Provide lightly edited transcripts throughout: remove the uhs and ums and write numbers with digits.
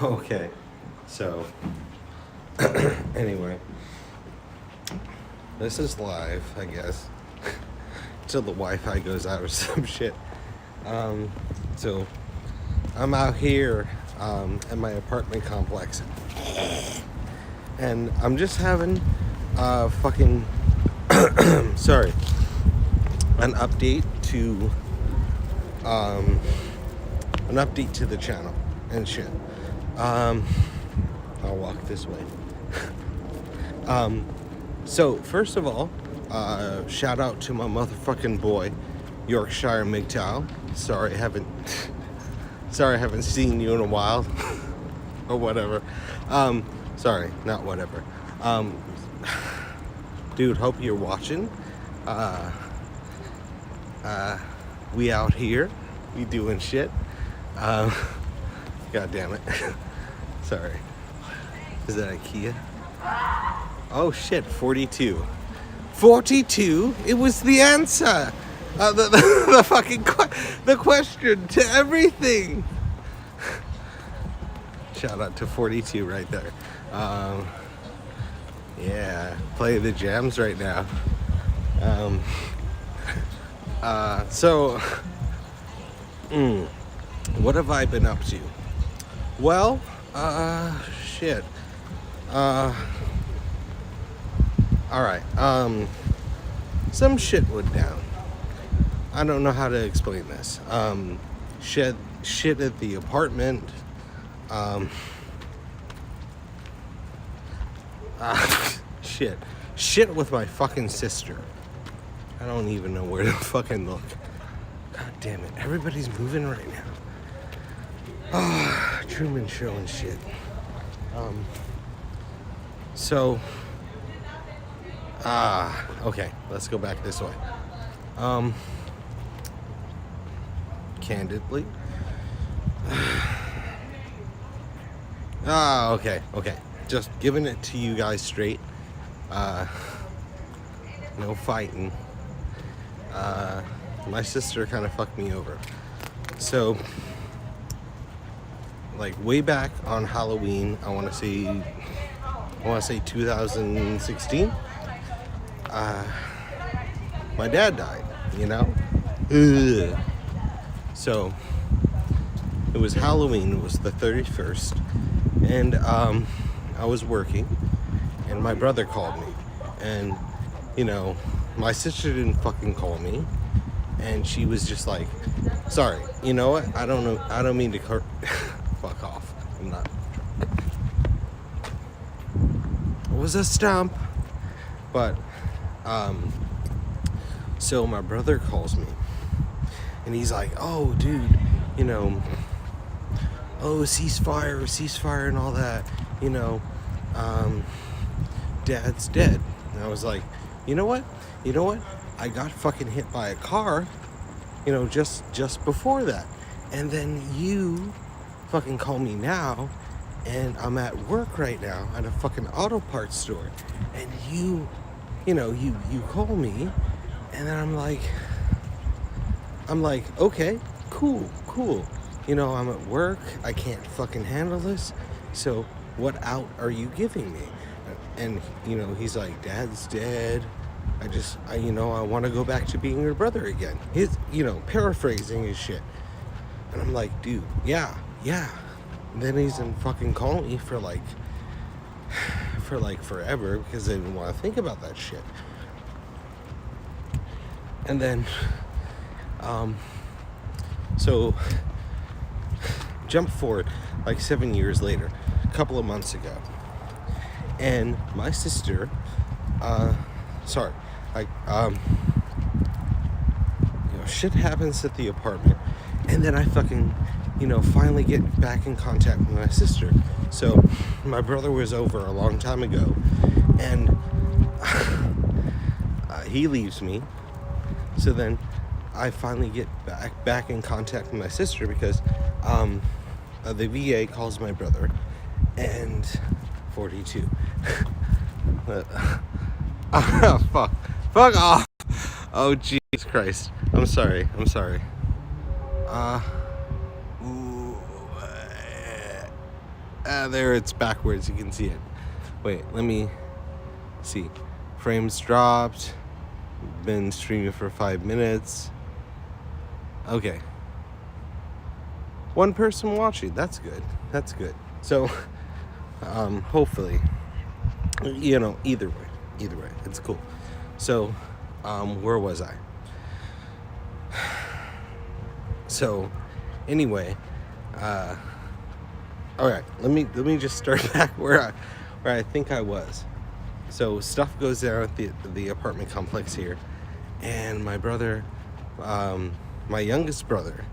Okay, so anyway, this is live, I guess, till the Wi-Fi goes out or some shit. So I'm out here at my apartment complex, and I'm just having fucking sorry, an update to the channel and shit. I'll walk this way. So first of all, shout out to my motherfucking boy, Yorkshire MGTOW. Sorry I haven't seen you in a while, or whatever. Sorry, not whatever. Dude, hope you're watching. We out here, we doing shit. God damn it. Sorry. Is that IKEA? Oh shit, 42. 42? It was the answer. The fucking the question to everything. Shout out to 42 right there. Yeah, play the jams right now. So, what have I been up to? Well, shit. Alright, some shit went down. I don't know how to explain this. Shit at the apartment. Shit with my fucking sister. I don't even know where to fucking look. God damn it, everybody's moving right now. Truman Show and shit. Okay, let's go back this way. Candidly. Okay. Just giving it to you guys straight. No fighting. My sister kind of fucked me over. So, like way back on Halloween, I want to say 2016. My dad died, you know? Ugh. So it was Halloween, it was the 31st, and I was working, and my brother called me, and you know, my sister didn't fucking call me, and she was just like, sorry, you know what, I don't mean to fuck off, I'm not drunk. It was a stump, but so my brother calls me, and he's like, oh dude, you know, ceasefire and all that, you know, dad's dead. And I was like, you know what, I got fucking hit by a car, you know, just before that, and then you fucking call me now, and I'm at work right now at a fucking auto parts store, and you call me, and then I'm like, okay, cool. You know, I'm at work, I can't fucking handle this, so what out are you giving me? And, you know, he's like, dad's dead, I want to go back to being your brother again. His, you know, paraphrasing his shit. And I'm like, dude, yeah. And then he's in fucking calling me for forever, because I didn't want to think about that shit. And then, so jump forward like 7 years later, a couple of months ago, and my sister, shit happens at the apartment, and then I fucking, you know, finally get back in contact with my sister. So my brother was over a long time ago, and he leaves me. So then I finally get back in contact with my sister, because the VA calls my brother, and 42. Fuck off. Oh Jesus Christ. I'm sorry. There, it's backwards. You can see it. Wait, let me see. Frames dropped. Been streaming for 5 minutes. Okay. One person watching. That's good. That's good. So, hopefully, either way, it's cool. So, where was I? So, anyway, all right. Let me just start back where I think I was. So stuff goes down at the apartment complex here, and my brother, my youngest brother,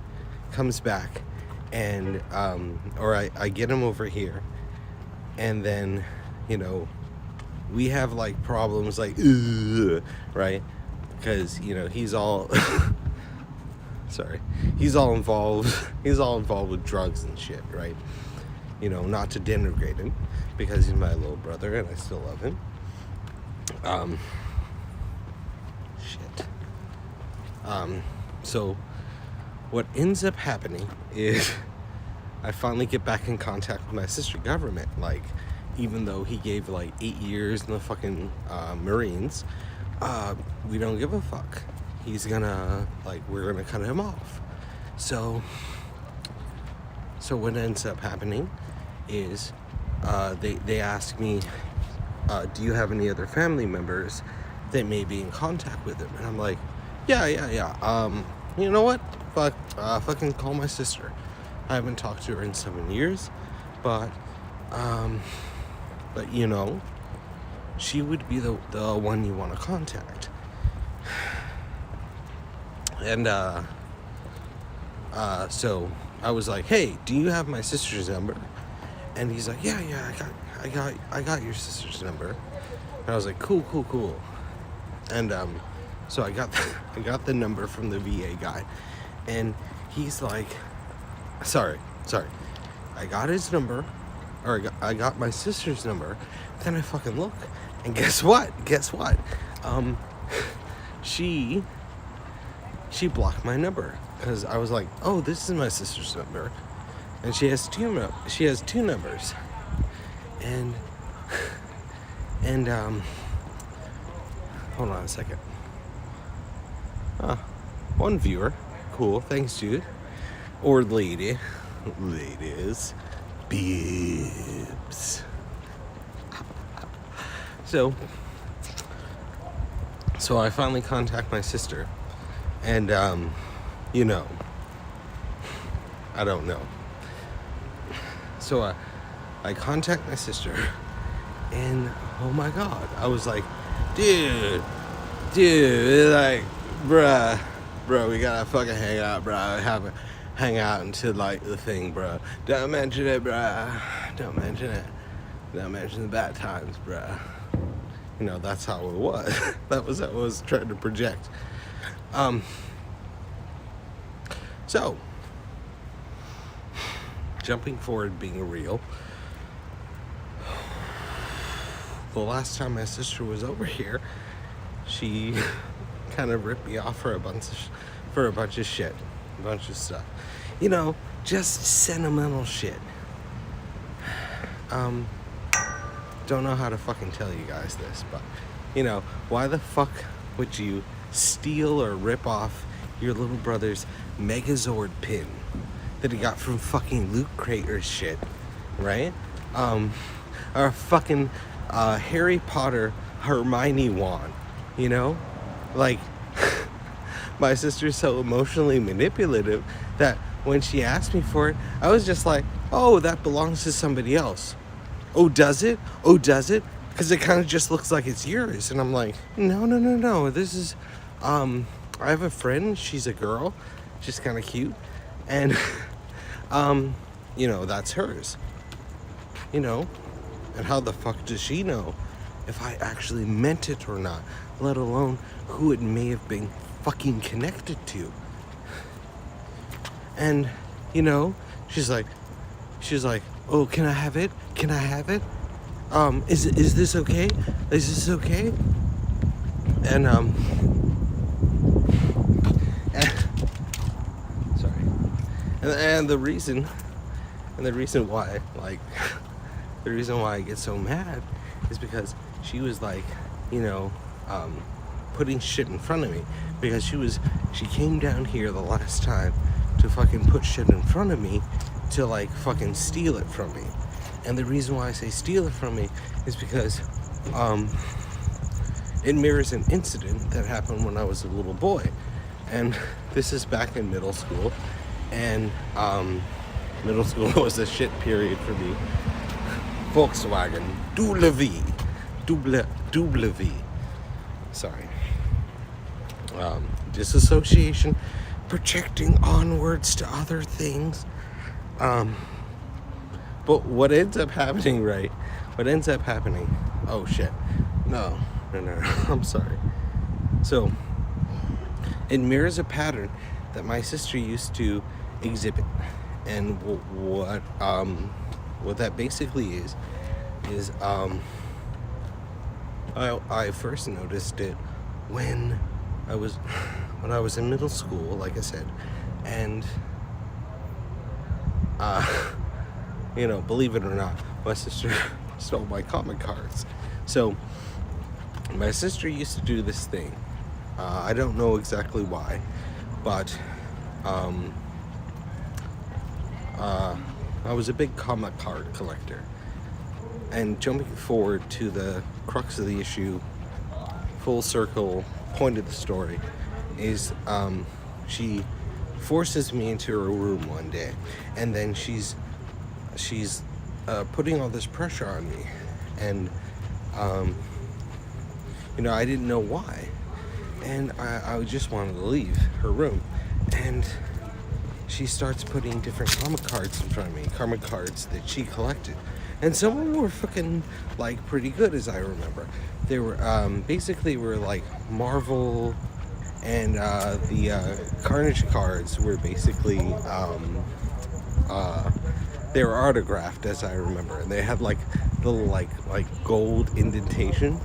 comes back, and I get him over here, and then, we have like problems, like, right? Because he's all sorry, he's all involved with drugs and shit, right? Not to denigrate him, because he's my little brother and I still love him. Shit. So what ends up happening is I finally get back in contact with my sister government. Like, even though he gave like 8 years in the fucking Marines, we don't give a fuck. He's gonna, we're gonna cut him off. So what ends up happening is they ask me, do you have any other family members that may be in contact with him? And I'm like, yeah. You know what? Fucking call my sister. I haven't talked to her in 7 years, but she would be the one you want to contact. And so I was like, hey, do you have my sister's number? And he's like, yeah, I got your sister's number. And I was like, cool. And so I got the number from the VA guy, and he's like, sorry, I got his number, or I got my sister's number. Then I fucking look, and guess what? She blocked my number, because I was like, oh, this is my sister's number, and she has two numbers, and hold on a second. One viewer, cool, thanks, dude, or ladies, bibs. So I finally contact my sister, and I don't know. So I contact my sister, and oh my god, I was like, dude, like, bruh, we gotta fucking hang out, bruh. Hang out until like the thing, bruh. Don't mention it, bruh. Don't mention it. Don't mention the bad times, bruh. That's how it was. That was what I was trying to project. So, jumping forward, being real, the last time my sister was over here, she kind of ripped me off for a bunch of shit, a bunch of stuff, just sentimental shit. Don't know how to fucking tell you guys this, but why the fuck would you steal or rip off your little brother's Megazord pin that he got from fucking Loot Crate or shit, right? Or a fucking Harry Potter Hermione wand, like, my sister's so emotionally manipulative that when she asked me for it, I was just like, oh, that belongs to somebody else. Oh, does it? Because it kind of just looks like it's yours. And I'm like, no. This is, I have a friend. She's a girl. She's kind of cute. And, that's hers. And how the fuck does she know if I actually meant it or not? Let alone who it may have been fucking connected to. And, she's like, oh, can I have it? Is this okay? And, sorry. And the reason And the reason why, like, the reason why I get so mad is because she was like, you know, putting shit in front of me. Because she came down here the last time to fucking put shit in front of me to like fucking steal it from me. And the reason why I say steal it from me is because it mirrors an incident that happened when I was a little boy. And this is back in middle school. And middle school was a shit period for me. Volkswagen, double V. Sorry. Disassociation, projecting onwards to other things. But what ends up happening, right? Oh shit. No. I'm sorry. So, it mirrors a pattern that my sister used to exhibit. And what that basically is I first noticed it when I was in middle school, like I said, and you know, believe it or not, my sister stole my comic cards. So my sister used to do this thing. I don't know exactly why, but I was a big comic card collector. And jumping forward to the crux of the issue, full circle, point of the story, is she forces me into her room one day, and then she's putting all this pressure on me, and you know, I didn't know why, and I just wanted to leave her room, and she starts putting different comic cards in front of me, comic cards that she collected. And some of them were fucking, like, pretty good, as I remember. They were, basically were, like, Marvel, and the Carnage cards were basically, they were autographed, as I remember. And they had, like, little, like gold indentation.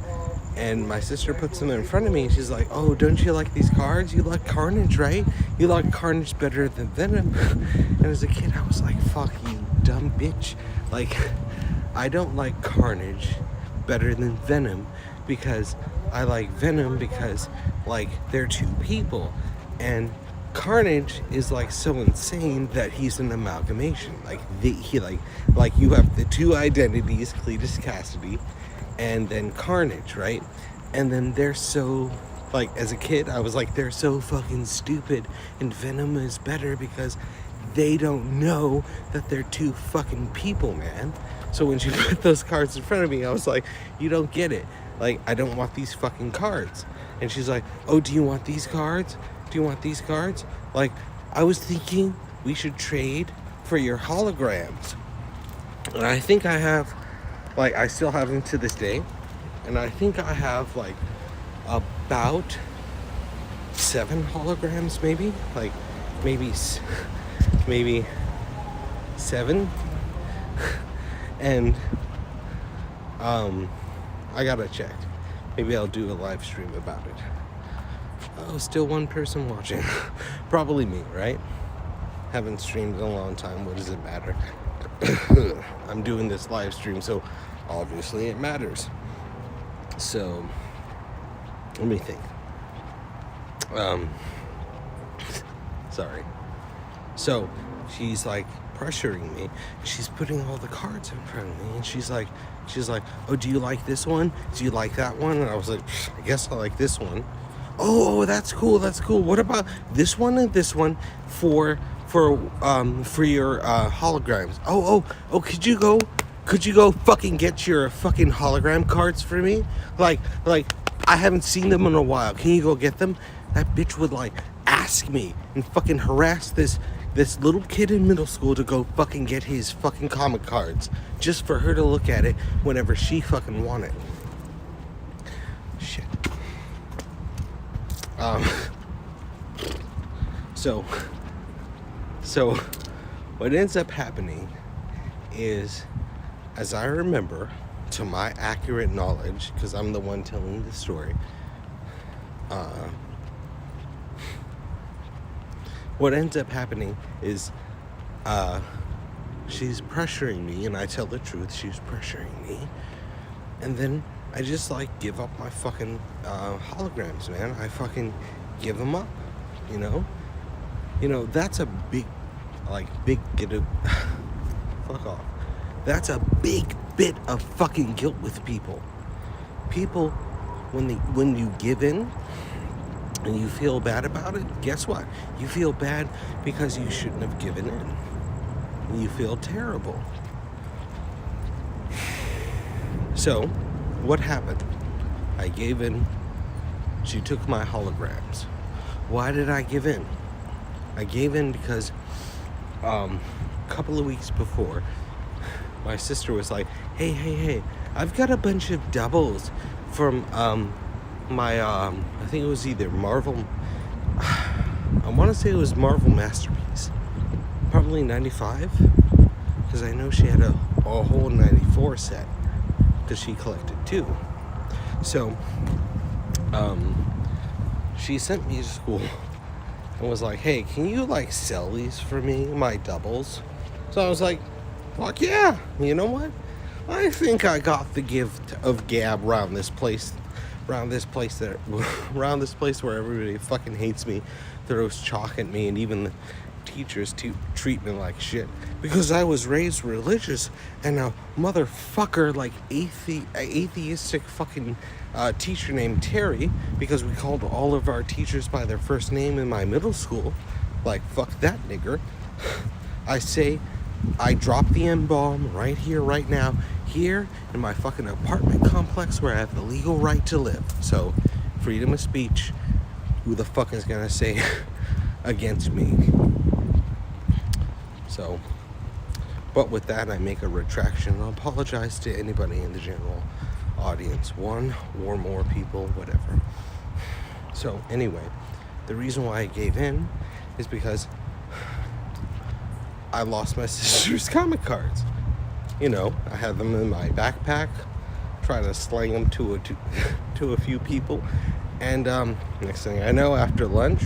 And my sister puts them in front of me, and she's like, oh, don't you like these cards? You like Carnage, right? You like Carnage better than Venom. And as a kid, I was like, fuck you, dumb bitch. Like, I don't like Carnage better than Venom, because I like Venom because, like, they're two people. And Carnage is, like, so insane that he's an amalgamation. Like, like you have the two identities, Cletus Cassidy, and then Carnage, right? And then they're so, like, as a kid, I was like, they're so fucking stupid, and Venom is better because they don't know that they're two fucking people, man. So when she put those cards in front of me, I was like, you don't get it. Like, I don't want these fucking cards. And she's like, oh, do you want these cards? Do you want these cards? Like, I was thinking we should trade for your holograms. And I think I have, like, I still have them to this day. And I think I have, like, about 7 holograms, maybe? Like, maybe 7. And I gotta check. Maybe I'll do a live stream about it. Oh, still one person watching. Probably me, right? Haven't streamed in a long time. What does it matter? I'm doing this live stream, so obviously it matters. So let me think. Sorry. So she's like pressuring me. She's putting all the cards in front of me, and she's like, oh, do you like this one? Do you like that one? And I was like, I guess I like this one. Oh, that's cool. What about this one and this one for your holograms? Oh, could you go fucking get your fucking hologram cards for me? Like I haven't seen them in a while. Can you go get them? That bitch would, like, ask me and fucking harass this little kid in middle school to go fucking get his fucking comic cards just for her to look at it whenever she fucking wanted. Shit. So what ends up happening is, as I remember, to my accurate knowledge, because I'm the one telling the story, what ends up happening is she's pressuring me, and I tell the truth, she's pressuring me. And then I just like give up my fucking holograms, man. I fucking give them up, you know? You know, that's a big get a fuck off. That's a big bit of fucking guilt with people. People, when you give in and you feel bad about it, guess what? You feel bad because you shouldn't have given in. You feel terrible. So, what happened? I gave in. She took my holograms. Why did I give in? I gave in because a couple of weeks before, my sister was like, hey, I've got a bunch of doubles from my, I think it was either Marvel, I want to say it was Marvel Masterpiece, probably 95, because I know she had a whole 94 set, because she collected two. So, she sent me to school and was like, hey, can you like sell these for me, my doubles? So I was like, fuck yeah, you know what? I think I got the gift of gab around this place where everybody fucking hates me, throws chalk at me, and even the teachers treat me like shit because I was raised religious, and a motherfucker like atheistic fucking teacher named Terry, because we called all of our teachers by their first name in my middle school. Like, fuck that nigger. I drop the N-bomb right here, right now, here in my fucking apartment complex where I have the legal right to live. So, freedom of speech, who the fuck is gonna say against me? So, but with that, I make a retraction and apologize to anybody in the general audience, one or more people, whatever. So, anyway, the reason why I gave in is because I lost my sister's comic cards. You know, I had them in my backpack, trying to slang them to a few people, and next thing I know, after lunch,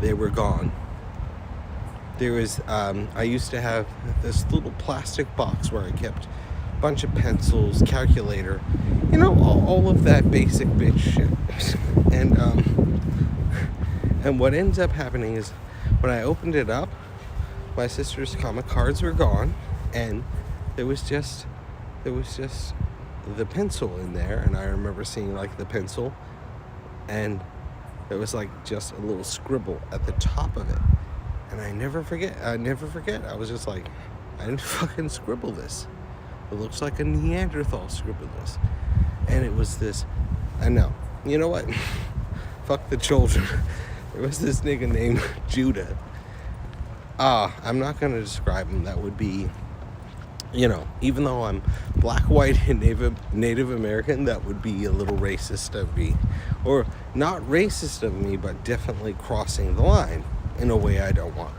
they were gone. There was, I used to have this little plastic box where I kept a bunch of pencils, calculator, you know, all of that basic bitch shit. And what ends up happening is, when I opened it up, my sister's comic cards were gone, and there was just the pencil in there, and I remember seeing like the pencil, and there was like just a little scribble at the top of it, and I never forget. I was just like, I didn't fucking scribble this. It looks like a Neanderthal scribbled this, and it was this. I know. You know what? Fuck the children. There was this nigga named Judah. I'm not going to describe him. That would be, you know, even though I'm black, white, and Native American, that would be a little racist of me. Or not racist of me, but definitely crossing the line in a way I don't want.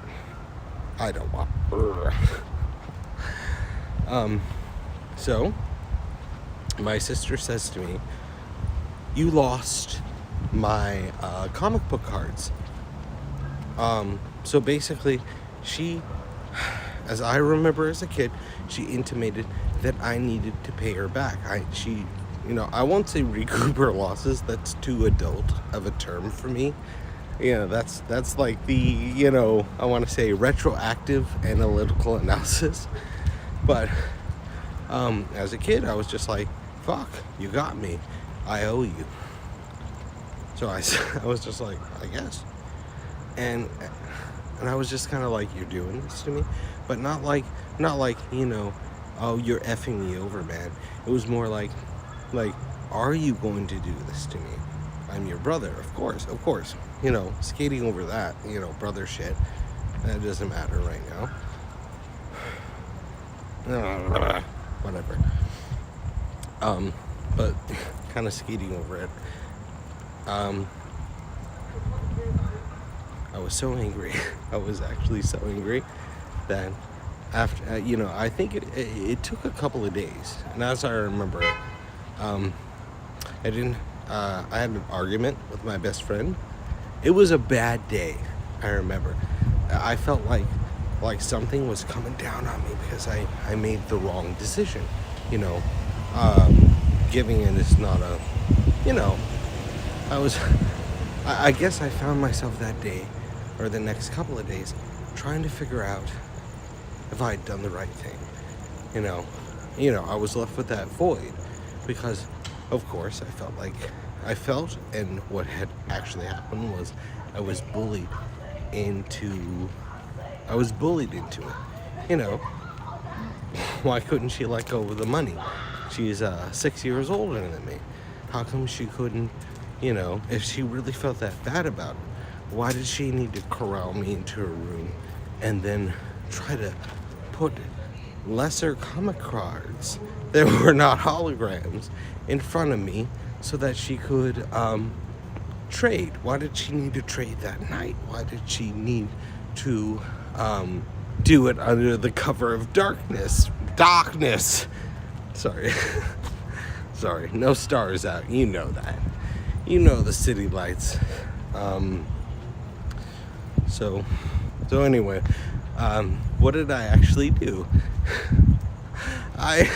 So, my sister says to me, you lost my comic book cards. So basically, she, as I remember as a kid, she intimated that I needed to pay her back. I won't say recoup her losses. That's too adult of a term for me. You know, that's like the, you know, I want to say retroactive analytical analysis. But as a kid, I was just like, fuck, you got me. I owe you. So I was just like, I guess. And I was just kind of like, you're doing this to me, but not like, you know, oh, you're effing me over, man. It was more like, are you going to do this to me? I'm your brother, of course, you know, skating over that, you know, brother shit, that doesn't matter right now. Whatever. But kind of skating over it. I was so angry. I was actually so angry that after, you know, I think it took a couple of days. And as I remember, I had an argument with my best friend. It was a bad day, I remember. I felt like like something was coming down on me because I made the wrong decision. You know, um, giving in is not a, you know, I was, I guess I found myself that day or the next couple of days trying to figure out if I had done the right thing. You know, I was left with that void because, of course, I felt, and what had actually happened was I was bullied into, it. You know, why couldn't she let go of the money? She's 6 years older than me. How come she couldn't, if she really felt that bad about it, why did she need to corral me into a room and then try to put lesser comic cards that were not holograms in front of me so that she could trade? Why did she need to trade that night? Why did she need to do it under the cover of darkness? Sorry. Sorry, no stars out. You know that. You know the city lights. So anyway, what did I actually do? I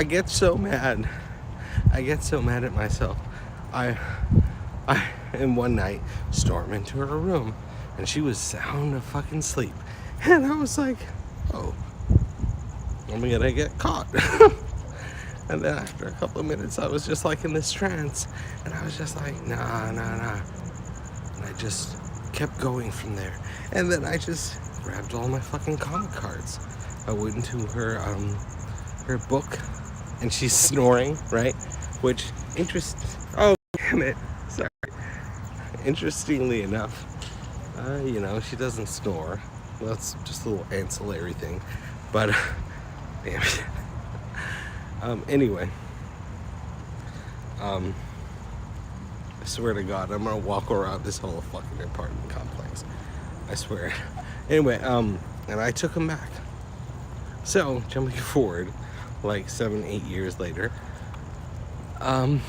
get so mad. I get so mad at myself. I in one night stormed into her room and she was sound of sleep. And I was like, oh, I'm gonna get caught. And then after a couple of minutes, I was just like in this trance, and I was just like, nah. And I just kept going from there. And then I just grabbed all my fucking comic cards. I went into her book, and she's snoring, right? Oh, damn it. Sorry. Interestingly enough, she doesn't snore. That's just a little ancillary thing. But, damn it. Anyway, I swear to God, I'm gonna walk around this whole fucking apartment complex. I swear. Anyway, and I took him back. So, jumping forward, like 7-8 years later, I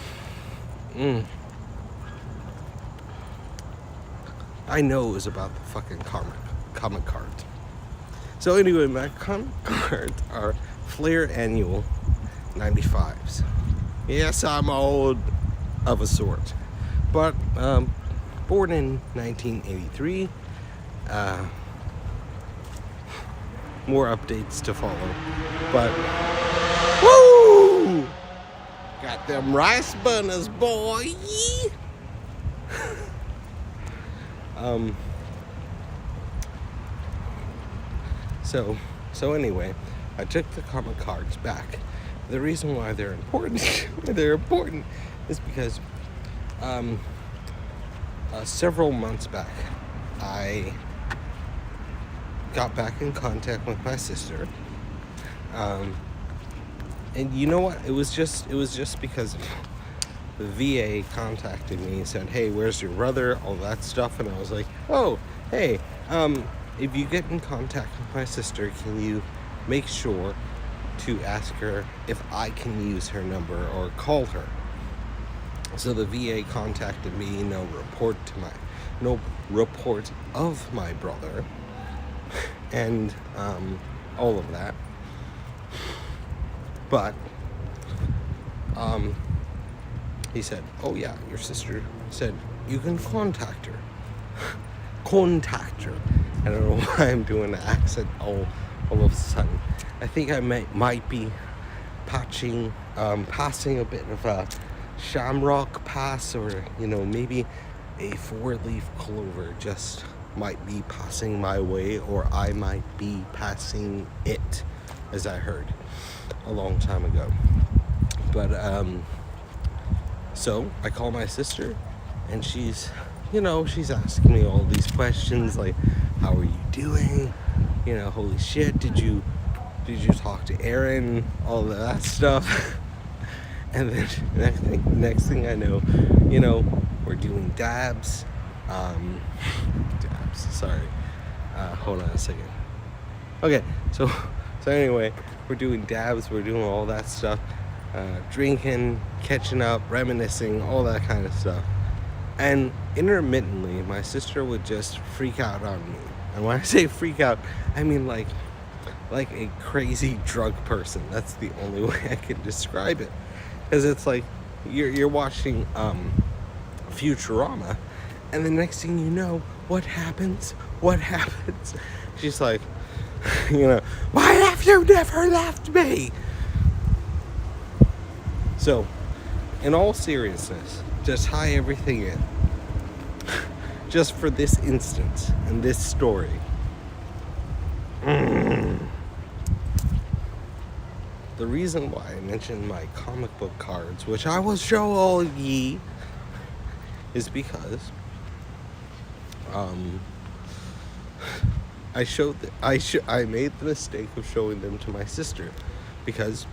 know it was about the fucking comic cards. So anyway, my comic cards are Flair Annual 95s. Yes, I'm old of a sort, but born in 1983. More updates to follow, but woo! Got them rice burners, boy. So anyway, I took the comic cards back. The reason why they're important, is because several months back, I got back in contact with my sister, and you know what? It was just because the VA contacted me and said, "Hey, where's your brother?" All that stuff, and I was like, "Oh, hey, if you get in contact with my sister, can you make sure to ask her if I can use her number or call her?" So the VA contacted me. No report of my brother, and all of that. But he said, "Oh yeah, your sister said you can contact her." I don't know why I'm doing an accent all of a sudden. I think I might be passing a bit of a shamrock pass, or maybe a 4-leaf clover just might be passing my way, or I might be passing it, as I heard a long time ago. But so I call my sister, and she's asking me all these questions like, "How are you doing? Holy shit, did you talk to Aaron?" All of that stuff. And then next thing I know, we're doing dabs. Sorry. Hold on a second. Okay, so anyway, we're doing dabs. We're doing all that stuff. Drinking, catching up, reminiscing, all that kind of stuff. And intermittently, my sister would just freak out on me. And when I say freak out, I mean like a crazy drug person. That's the only way I can describe it. Because it's like you're watching Futurama, and the next thing you know, what happens? What happens? She's like, why have you never left me? So, in all seriousness, to tie everything in, just for this instance and this story, the reason why I mentioned my comic book cards, which I will show all ye, is because I made the mistake of showing them to my sister because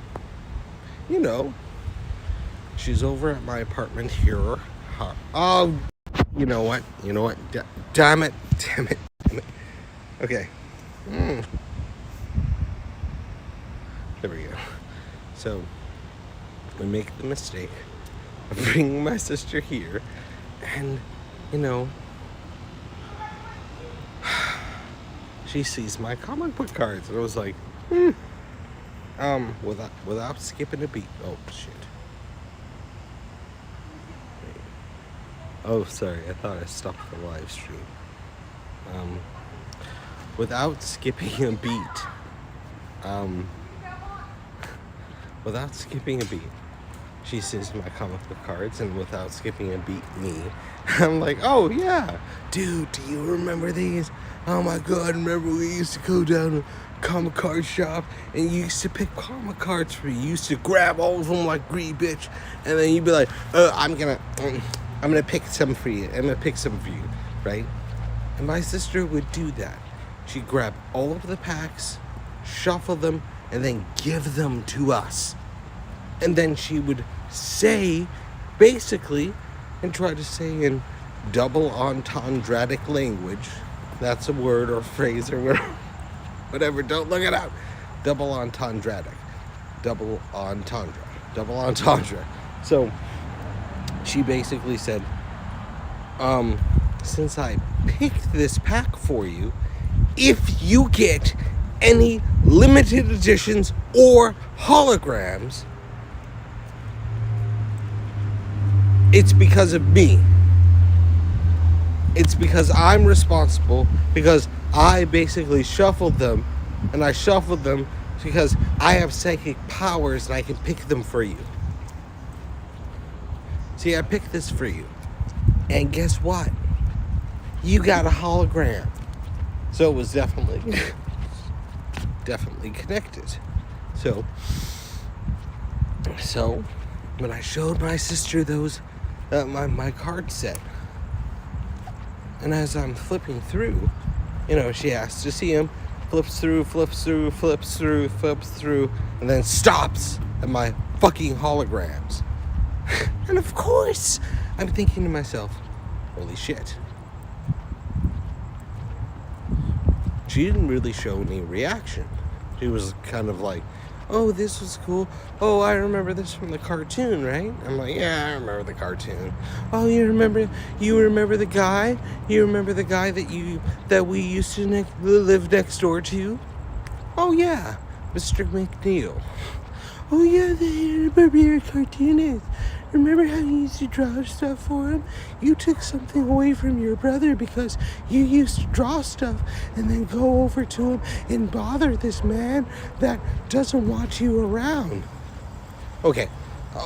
she's over at my apartment here. Oh, you know what? Damn it. Okay. There we go. So, I make the mistake of bringing my sister here, and, she sees my comic book cards, and I was like, without skipping a beat. Oh, shit. Wait. Oh, sorry, I thought I stopped the live stream. Without skipping a beat, she sees my comic book cards, and without skipping a beat, me. I'm like, oh yeah, dude, do you remember these? Oh my god, remember we used to go down to comic card shop, and you used to pick comic cards for me. You used to grab all of them like greedy bitch, and then you'd be like, I'm gonna pick some for you. I'm gonna pick some for you, right? And my sister would do that. She'd grab all of the packs, shuffle them, and then give them to us. And then she would say, basically, and try to say in double entendretic language, that's a word or phrase or whatever, don't look it up. Double entendretic. Double entendre. So, she basically said, since I picked this pack for you, if you get any limited editions or holograms, it's because of me. It's because I'm responsible, because I basically shuffled them, and I shuffled them because I have psychic powers and I can pick them for you. See, I picked this for you. And guess what? You got a hologram. So it was definitely connected. So when I showed my sister those, my card set, and as I'm flipping through, she asks to see him, flips through, and then stops at my fucking holograms. And of course, I'm thinking to myself, holy shit. She didn't really show any reaction. She was kind of like, oh, this was cool. Oh, I remember this from the cartoon, right? I'm like, yeah, I remember the cartoon. Oh, you remember the guy? You remember the guy that we used to live next door to? Oh, yeah, Mr. McNeil. Oh, yeah, I remember your cartoonist. Remember how you used to draw stuff for him? You took something away from your brother because you used to draw stuff and then go over to him and bother this man that doesn't want you around. Okay,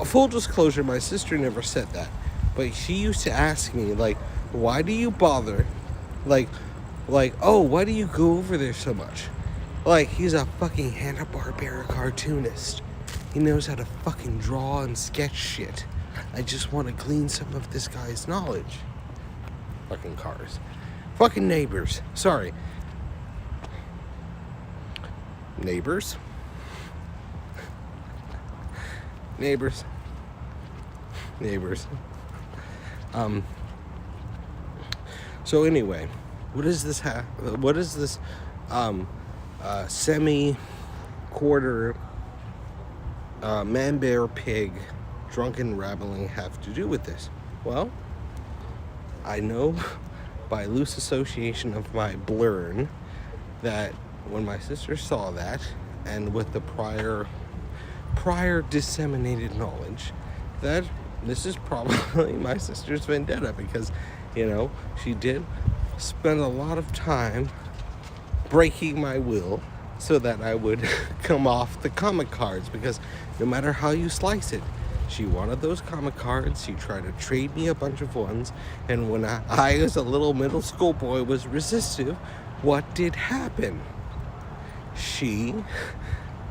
full disclosure, my sister never said that. But she used to ask me, like, why do you bother? Like, oh, why do you go over there so much? Like, he's a fucking Hanna-Barbera cartoonist. He knows how to fucking draw and sketch shit. I just want to glean some of this guy's knowledge. Fucking cars. Fucking neighbors. Sorry. Neighbors. So anyway, what is this semi-quarter man, bear, pig, drunken rabbling have to do with this? Well, I know by loose association of my blurn that when my sister saw that, and with the prior disseminated knowledge, that this is probably my sister's vendetta, because she did spend a lot of time breaking my will so that I would come off the comic cards, because no matter how you slice it, she wanted those comic cards. She tried to trade me a bunch of ones, and when I as a little middle school boy was resistive, what did happen? She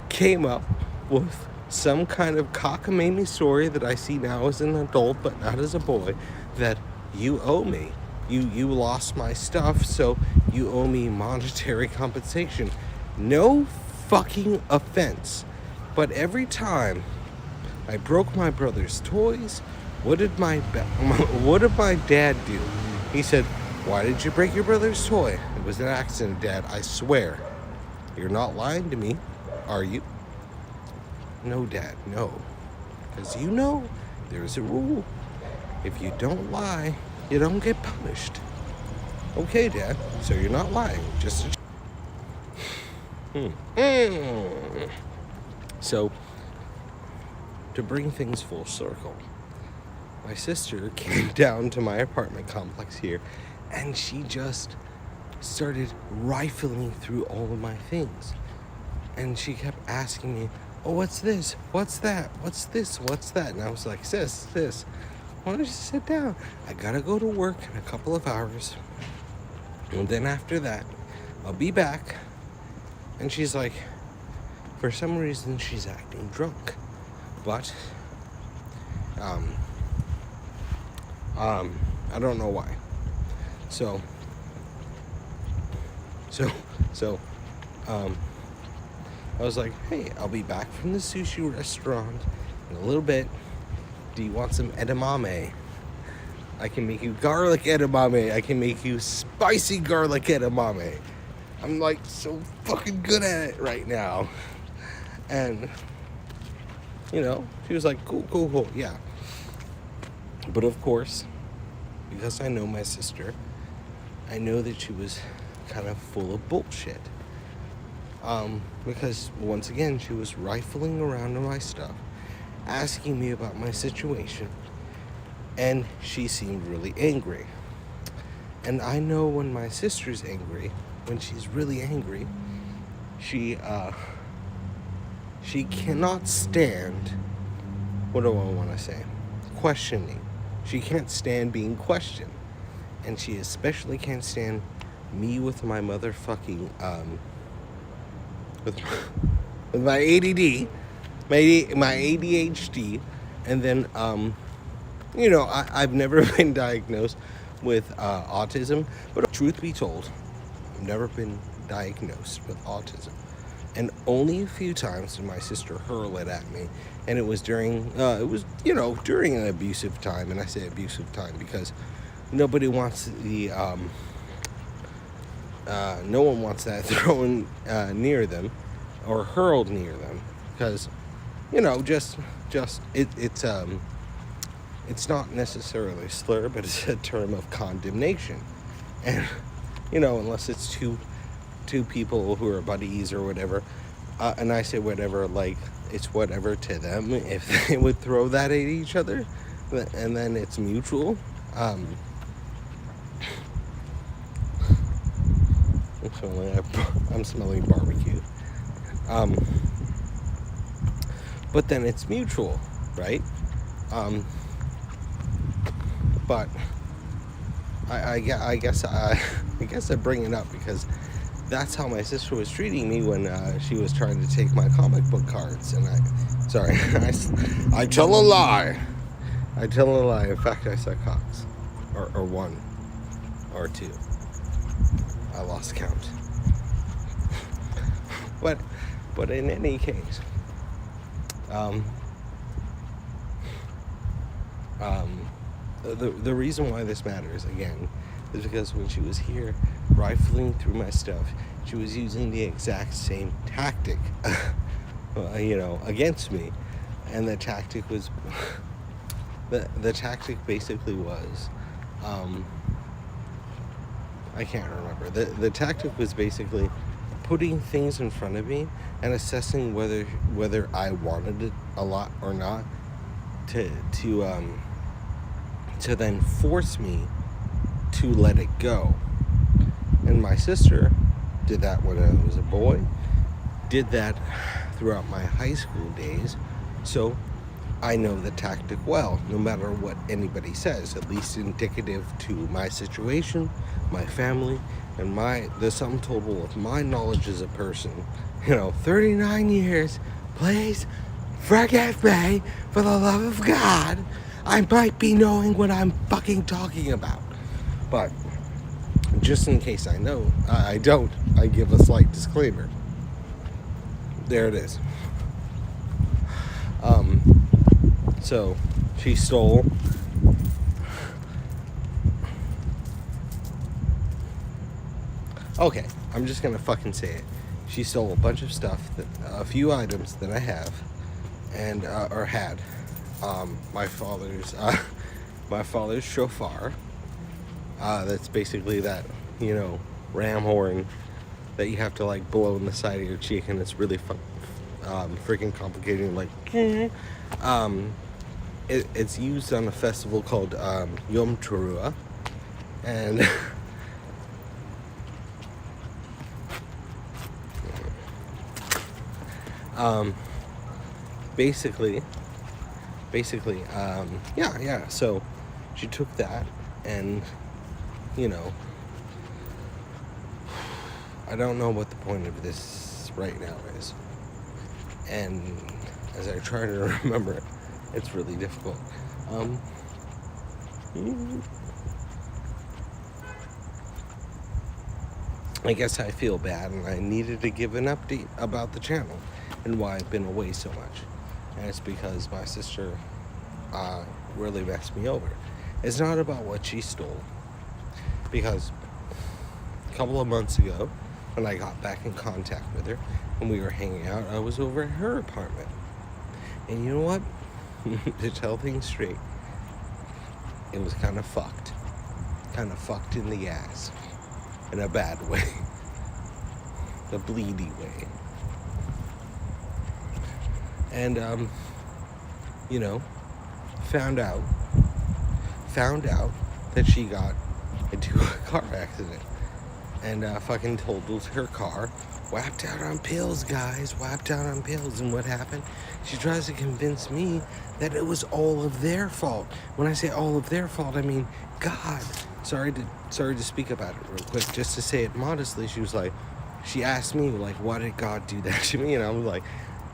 came up with some kind of cockamamie story that I see now as an adult but not as a boy, that you owe me. You lost my stuff, so you owe me monetary compensation. No fucking offense, but every time I broke my brother's toys, what did my dad do? He said, "Why did you break your brother's toy?" "It was an accident, Dad, I swear." "You're not lying to me, are you?" "No, Dad, no. Because there's a rule. If you don't lie, you don't get punished." "Okay, Dad, so you're not lying, just So, to bring things full circle, my sister came down to my apartment complex here, and she just started rifling through all of my things. And she kept asking me, "Oh, what's this? What's that? What's this? What's that?" And I was like, sis, why don't you sit down? I gotta go to work in a couple of hours. And then after that, I'll be back. And she's like, for some reason, she's acting drunk. But, I don't know why. So, I was like, "Hey, I'll be back from the sushi restaurant in a little bit. Do you want some edamame? I can make you garlic edamame. I can make you spicy garlic edamame." I'm like so fucking good at it right now. And, she was like, cool, yeah. But of course, because I know my sister, I know that she was kind of full of bullshit. Because once again, she was rifling around in my stuff, asking me about my situation, and she seemed really angry. And I know when my sister's angry, when she's really angry, she cannot stand, what do I want to say? Questioning. She can't stand being questioned. And she especially can't stand me with my motherfucking, with my ADD, my ADHD, and then, I've never been diagnosed with autism, but truth be told, I've never been diagnosed with autism. And only a few times did my sister hurl it at me, and it was during during an abusive time. And I say abusive time because nobody wants no one wants that thrown near them or hurled near them, because it's not necessarily a slur, but it's a term of condemnation. And unless it's two people who are buddies or whatever, and I say whatever, like it's whatever to them if they would throw that at each other, and then it's mutual. I'm smelling barbecue. But then it's mutual, right? But I guess I bring it up because that's how my sister was treating me when she was trying to take my comic book cards. And I tell a lie. I tell a lie. In fact, I said cocks, or one, or two. I lost count. But in any case, the reason why this matters again is because when she was here rifling through my stuff, she was using the exact same tactic, against me, and the tactic was the tactic basically was, I can't remember. The tactic was basically putting things in front of me and assessing whether I wanted it a lot or not, to then force me to let it go. And my sister did that when I was a boy, did that throughout my high school days, so I know the tactic well, no matter what anybody says, at least indicative to my situation, my family, and the sum total of my knowledge as a person. 39 years, please forgive me, for the love of God. I might be knowing what I'm fucking talking about. But just in case I don't, I give a slight disclaimer. There it is. So she stole okay, I'm just gonna fucking say it. She stole a bunch of stuff, a few items that I have and or had. My father's shofar. That's basically that, ram horn that you have to like blow in the side of your cheek, and it's really freaking complicated. Like, it's used on a festival called Yom Teruah, and basically, yeah. So she took that, and I don't know what the point of this right now is. And as I try to remember it, it's really difficult. I guess I feel bad, and I needed to give an update about the channel and why I've been away so much. And it's because my sister really messed me over. It's not about what she stole, because a couple of months ago, when I got back in contact with her and we were hanging out, I was over at her apartment. And you know what? To tell things straight, it was kind of fucked. Kind of fucked in the ass. In a bad way. The bleedy way. And, found out that she got into a car accident. And fucking totaled her car. Whapped out on pills, guys. Whapped out on pills. And what happened? She tries to convince me that it was all of their fault. When I say all of their fault, I mean God. Sorry to speak about it real quick. Just to say it modestly, she asked me, like, why did God do that to me? And I was like,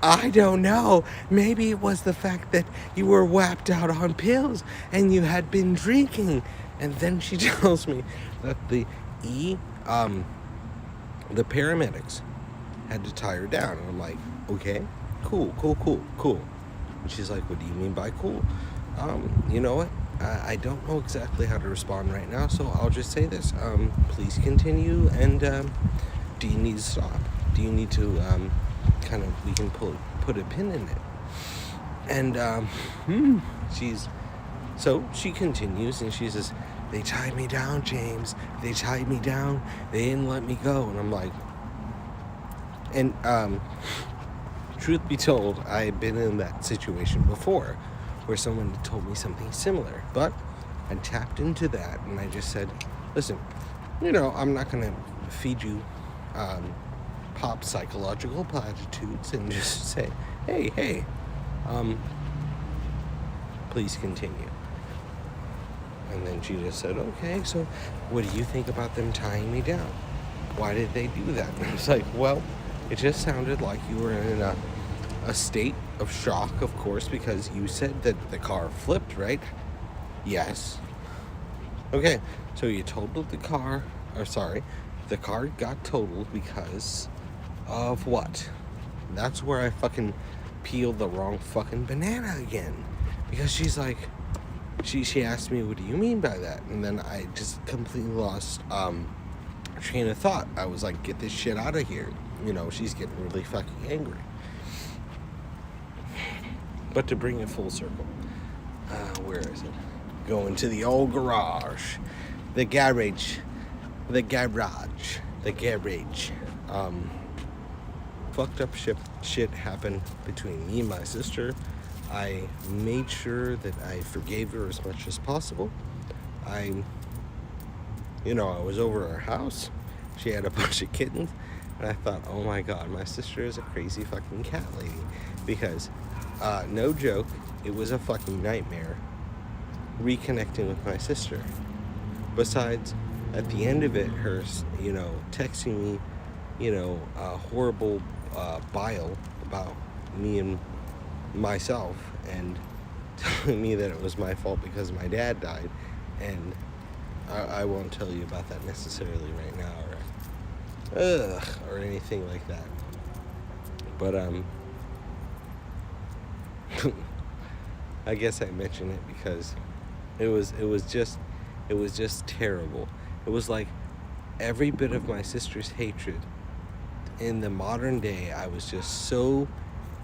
I don't know. Maybe it was the fact that you were whapped out on pills and you had been drinking. And then she tells me that the paramedics had to tie her down. And I'm like, okay, cool. And she's like, what do you mean by cool? You know what? I don't know exactly how to respond right now, so I'll just say this. Please continue, and do you need to stop? Do you need to we can put a pin in it? And she continues, and she says, they tied me down, James. They tied me down. They didn't let me go. And I'm like, and truth be told, I had been in that situation before, where someone had told me something similar. But I tapped into that, and I just said, listen, I'm not going to feed you pop psychological platitudes and just say, hey, please continue. And then she just said, okay, so what do you think about them tying me down? Why did they do that? And I was like, well, it just sounded like you were in a state of shock, of course, because you said that the car flipped, right? Yes. Okay, so you totaled the car, the car got totaled because of what? That's where I fucking peeled the wrong fucking banana again. Because she's like, she asked me, what do you mean by that? And then I just completely lost train of thought. I was like, get this shit out of here. She's getting really fucking angry. But to bring it full circle, where is it? Going to the old garage. The garage. the garage. The garage. Fucked up shit happened between me and my sister. I made sure that I forgave her as much as possible. I was over at her house. She had a bunch of kittens. And I thought, oh my god, my sister is a crazy fucking cat lady. Because, no joke, it was a fucking nightmare reconnecting with my sister. Besides, at the end of it, her, texting me, horrible bile about me and myself and telling me that it was my fault because my dad died. And I won't tell you about that necessarily right now or anything like that. But I guess I mention it because it was just terrible. It was like every bit of my sister's hatred in the modern day. I was just so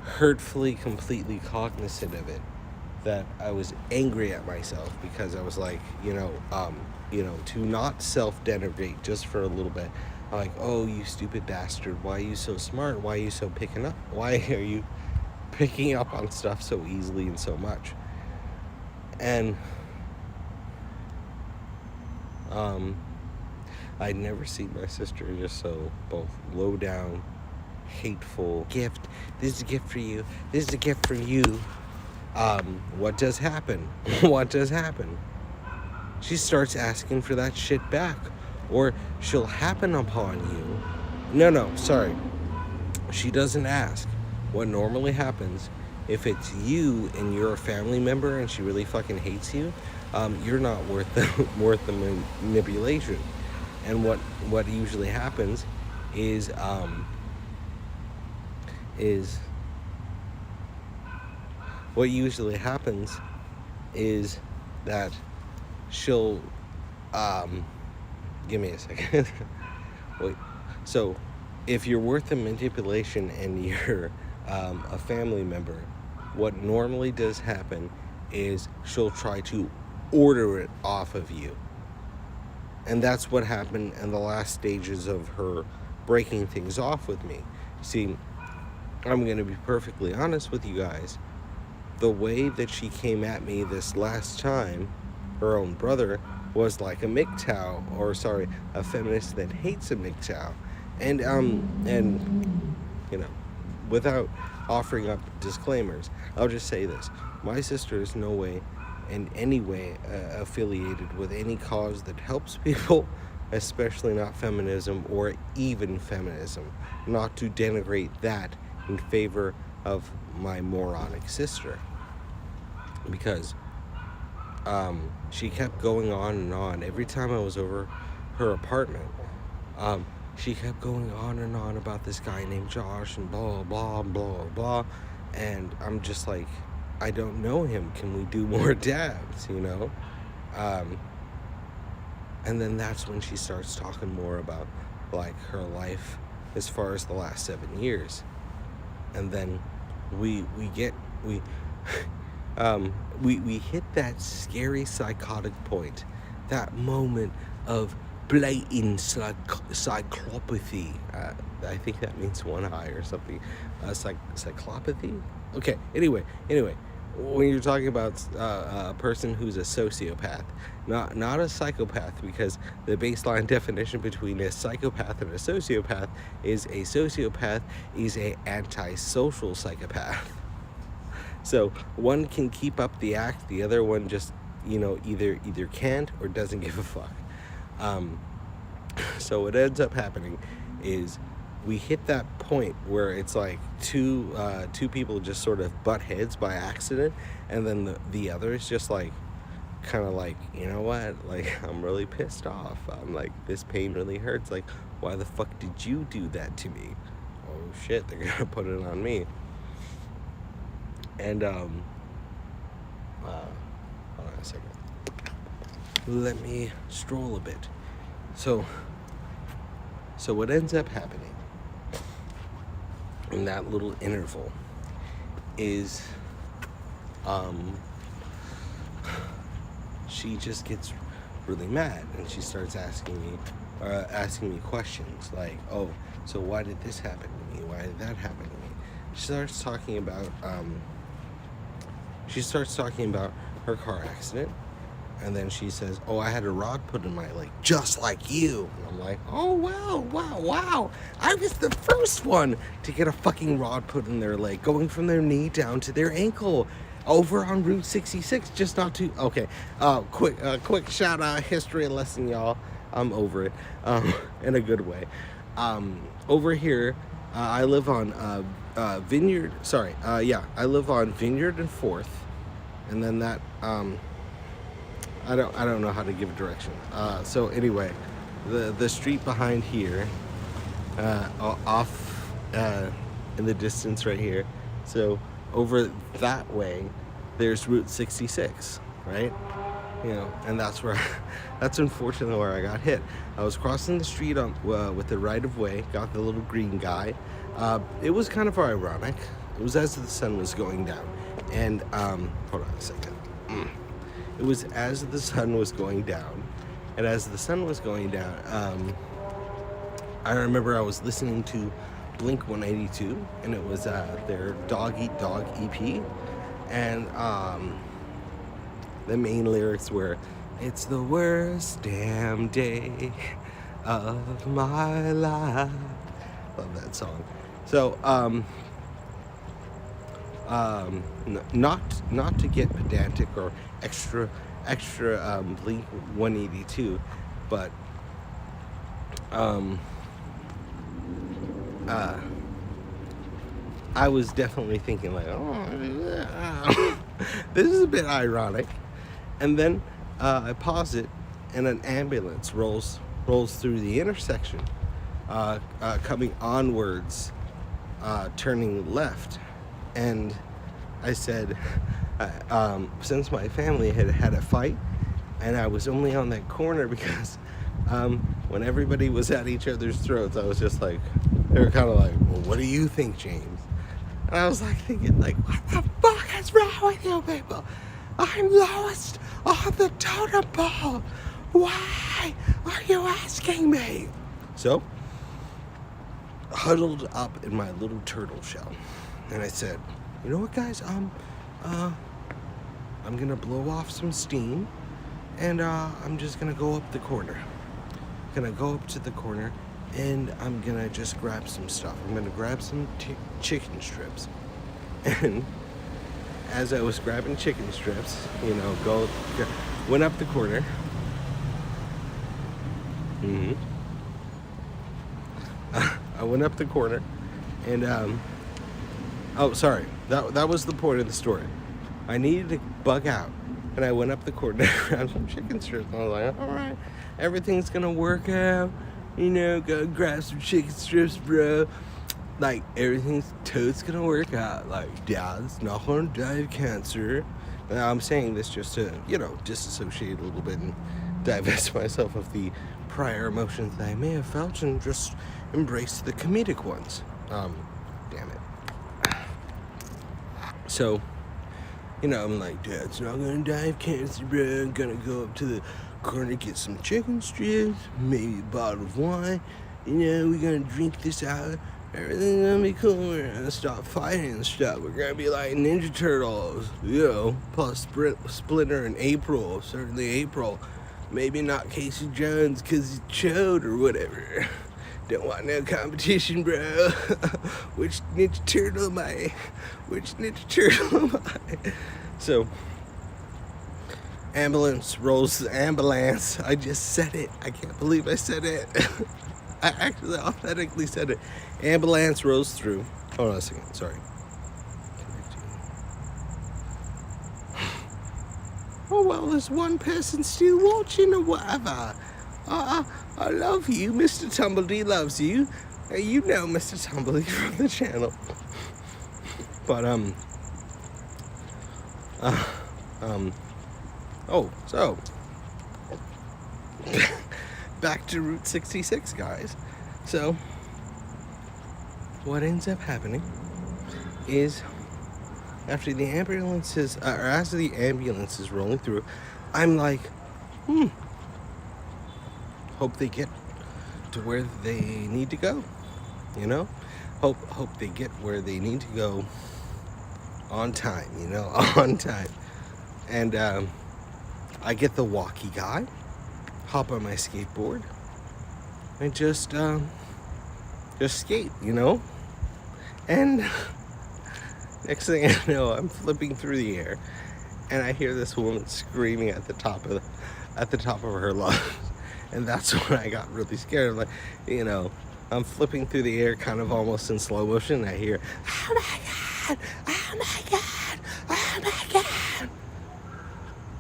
hurtfully, completely cognizant of it that I was angry at myself because I was like, to not self-denigrate just for a little bit. I'm like, oh, you stupid bastard, why are you so smart? Why are you so picking up? Why are you picking up on stuff so easily and so much? And I'd never seen my sister just so both low down, hateful. Gift. This is a gift for you. This is a gift for you. What does happen? What does happen? She starts asking for that shit back. Or she'll happen upon you. No, sorry. She doesn't ask. What normally happens, if it's you and you're a family member and she really fucking hates you, you're not worth the manipulation. And what usually happens is that she'll give me a second. Wait. So if you're worth the manipulation and you're a family member, what normally does happen is she'll try to order it off of you. And that's what happened in the last stages of her breaking things off with me. See, I'm going to be perfectly honest with you guys. The way that she came at me this last time, her own brother, was like a MGTOW, a feminist that hates a MGTOW. And without offering up disclaimers, I'll just say this. My sister is no way in any way affiliated with any cause that helps people, especially not feminism or even feminism. Not to denigrate that in favor of my moronic sister. Because she kept going on and on. Every time I was over her apartment, she kept going on and on about this guy named Josh and blah, blah, blah, blah. And I'm just like, I don't know him. Can we do more dabs, And then that's when she starts talking more about, like, her life as far as the last 7 years. And then we hit that scary psychotic point, that moment of blatant cyclopathy. I think that means one eye or something. Cyclopathy? Okay, anyway, when you're talking about a person who's a sociopath, not a psychopath, because the baseline definition between a psychopath and a sociopath is a antisocial psychopath. So one can keep up the act, the other one just, either can't or doesn't give a fuck. So what ends up happening is we hit that point where it's like two people just sort of butt heads by accident, and then the other is just like, kind of like, you know what, like, I'm really pissed off. I'm like, this pain really hurts. Like, why the fuck did you do that to me? Oh shit, they're gonna put it on me. And hold on a second. Let me stroll a bit. So what ends up happening in that little interval is she just gets really mad and she starts asking me asking me questions like, oh, so why did this happen to me? Why did that happen to me? She starts talking about her car accident, and then she says, oh, I had a rod put in my leg, just like you. And I'm like, oh, wow. I was the first one to get a fucking rod put in their leg, going from their knee down to their ankle, over on Route 66, just not too, okay, quick shout out, history lesson, y'all. I'm over it, in a good way. Over here, I live on, I live on Vineyard and 4th, and then that, I don't know how to give a direction. So anyway, the street behind here, off in the distance right here. So over that way, there's Route 66, right? You know, and that's unfortunately where I got hit. I was crossing the street on with the right of way, got the little green guy. It was kind of ironic. It was as the sun was going down, and hold on a second. It was as the sun was going down, and as the sun was going down, I remember I was listening to Blink 182, and it was their Dog Eat Dog EP, and the main lyrics were, "It's the worst damn day of my life." Love that song. So, not to get pedantic or extra Blink 182, but I was definitely thinking like, oh, this is a bit ironic. And then I pause it, and an ambulance rolls through the intersection, coming onwards, turning left. And I said, since my family had a fight, and I was only on that corner because when everybody was at each other's throats, I was just like, they were kind of like, well, what do you think, James? And I was like thinking, like, what the fuck is wrong with you people? I'm lowest on the totem pole. Why are you asking me? So, huddled up in my little turtle shell, and I said, you know what, guys? I'm gonna blow off some steam, and I'm just gonna go up the corner. Gonna go up to the corner, and I'm gonna just grab some stuff. I'm gonna grab some chicken strips, and as I was grabbing chicken strips, you know, went up the corner. I went up the corner, and oh, sorry, that was the point of the story. I needed to bug out, and I went up the corner, grabbed some chicken strips, and I was like, all right, everything's gonna work out, you know, gotta grab some chicken strips, bro. Like, everything's totes gonna work out. Like, Dad's not gonna die of cancer. And I'm saying this just to, you know, disassociate a little bit and divest myself of the prior emotions that I may have felt and just embrace the comedic ones. Damn it. So, you know, I'm like, Dad's not gonna die of cancer, bro. I'm gonna go up to the corner, get some chicken strips, maybe a bottle of wine. You know, we're gonna drink this out. Everything's gonna be cool. We're gonna stop fighting and stuff. We're gonna be like Ninja Turtles, you know, plus Splinter and April, certainly April. Maybe not Casey Jones because he chode or whatever. Don't want no competition, bro. Which Ninja Turtle am I? So, ambulance rolls the ambulance. I just said it. I can't believe I said it. I actually authentically said it. Ambulance rolls through. Hold on a second. Sorry. Oh, well, there's one person still watching or whatever. I love you. Mr. Tumbledy loves you. You know Mr. Tumbledy from the channel. But, so. Back to Route 66, guys. So, what ends up happening is, after the ambulance is, or as the ambulance is rolling through, I'm like, hope they get to where they need to go, you know? Hope they get where they need to go on time, on time. And I get the walkie guy, hop on my skateboard, and just skate, And next thing I know, I'm flipping through the air, and I hear this woman screaming at the top of her lungs, and that's when I got really scared. I'm like, I'm flipping through the air, kind of almost in slow motion. And I hear, "Oh my god! Oh my god! Oh my god!"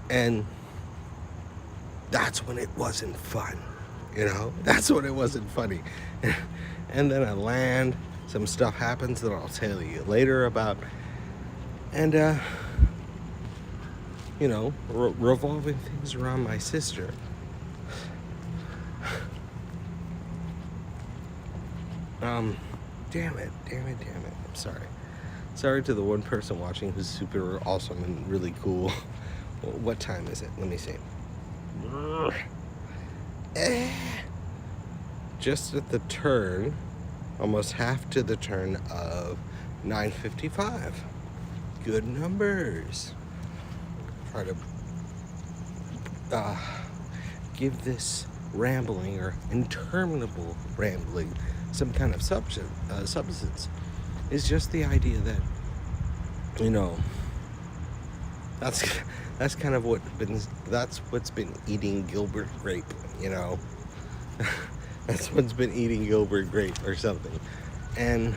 And that's when it wasn't fun. That's when it wasn't funny. And then I land. Some stuff happens that I'll tell you later about. And, revolving things around my sister. Damn it. I'm sorry. Sorry to the one person watching who's super awesome and really cool. What time is it? Let me see. Just at the turn, almost half to the turn of 9:55. Good numbers. Try to give this rambling or interminable rambling some kind of substance. It's just the idea that, that's kind of what's been eating Gilbert Grape, That's what's been eating Gilbert Grape or something. And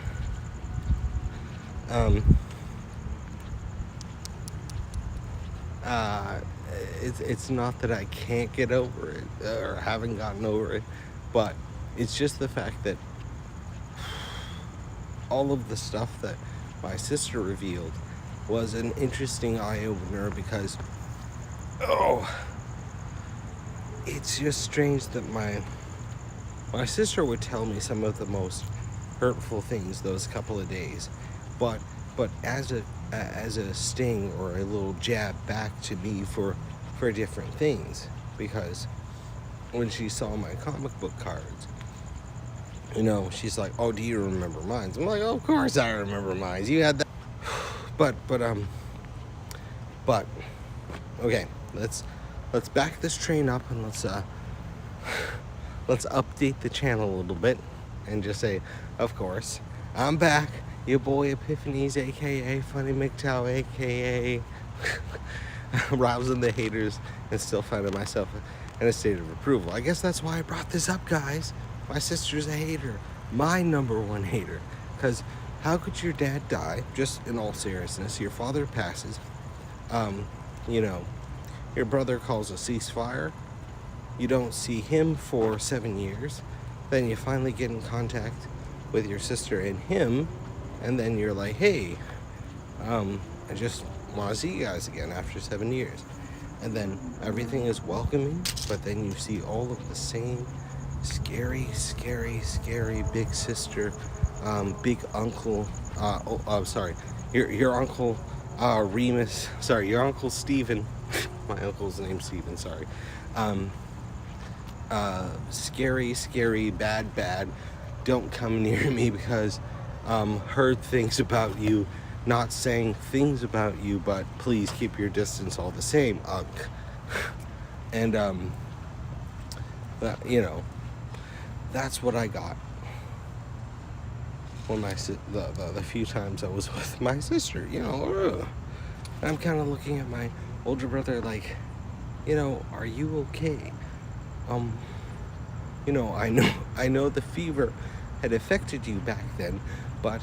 it's not that I can't get over it or haven't gotten over it, but it's just the fact that all of the stuff that my sister revealed was an interesting eye-opener because it's just strange that my sister would tell me some of the most hurtful things those couple of days, but as a sting or a little jab back to me for different things, because when she saw my comic book cards, she's like, "Oh, do you remember mine?" I'm like, "Oh, of course I remember mine. You had that." But okay, let's back this train up and let's update the channel a little bit and just say, of course, I'm back, your boy Epiphanies, aka Funny McTow, aka rousing the haters and still finding myself in a state of approval. I guess that's why I brought this up, guys. My sister's a hater, my number one hater. Because how could your dad die? Just in all seriousness, your father passes. Your brother calls a ceasefire. You don't see him for 7 years. Then you finally get in contact with your sister and him. And then you're like, "Hey, I just want to see you guys again after 7 years." And then everything is welcoming. But then you see all of the same scary big sister, big uncle. Your uncle Remus. Sorry, your uncle Steven. My uncle's name's Steven. Sorry. Scary, bad. Don't come near me because heard things about you. Not saying things about you, but please keep your distance all the same, Unk. And that's what I got when the few times I was with my sister. I'm kind of looking at my older brother like, are you okay? I know the fever had affected you back then, but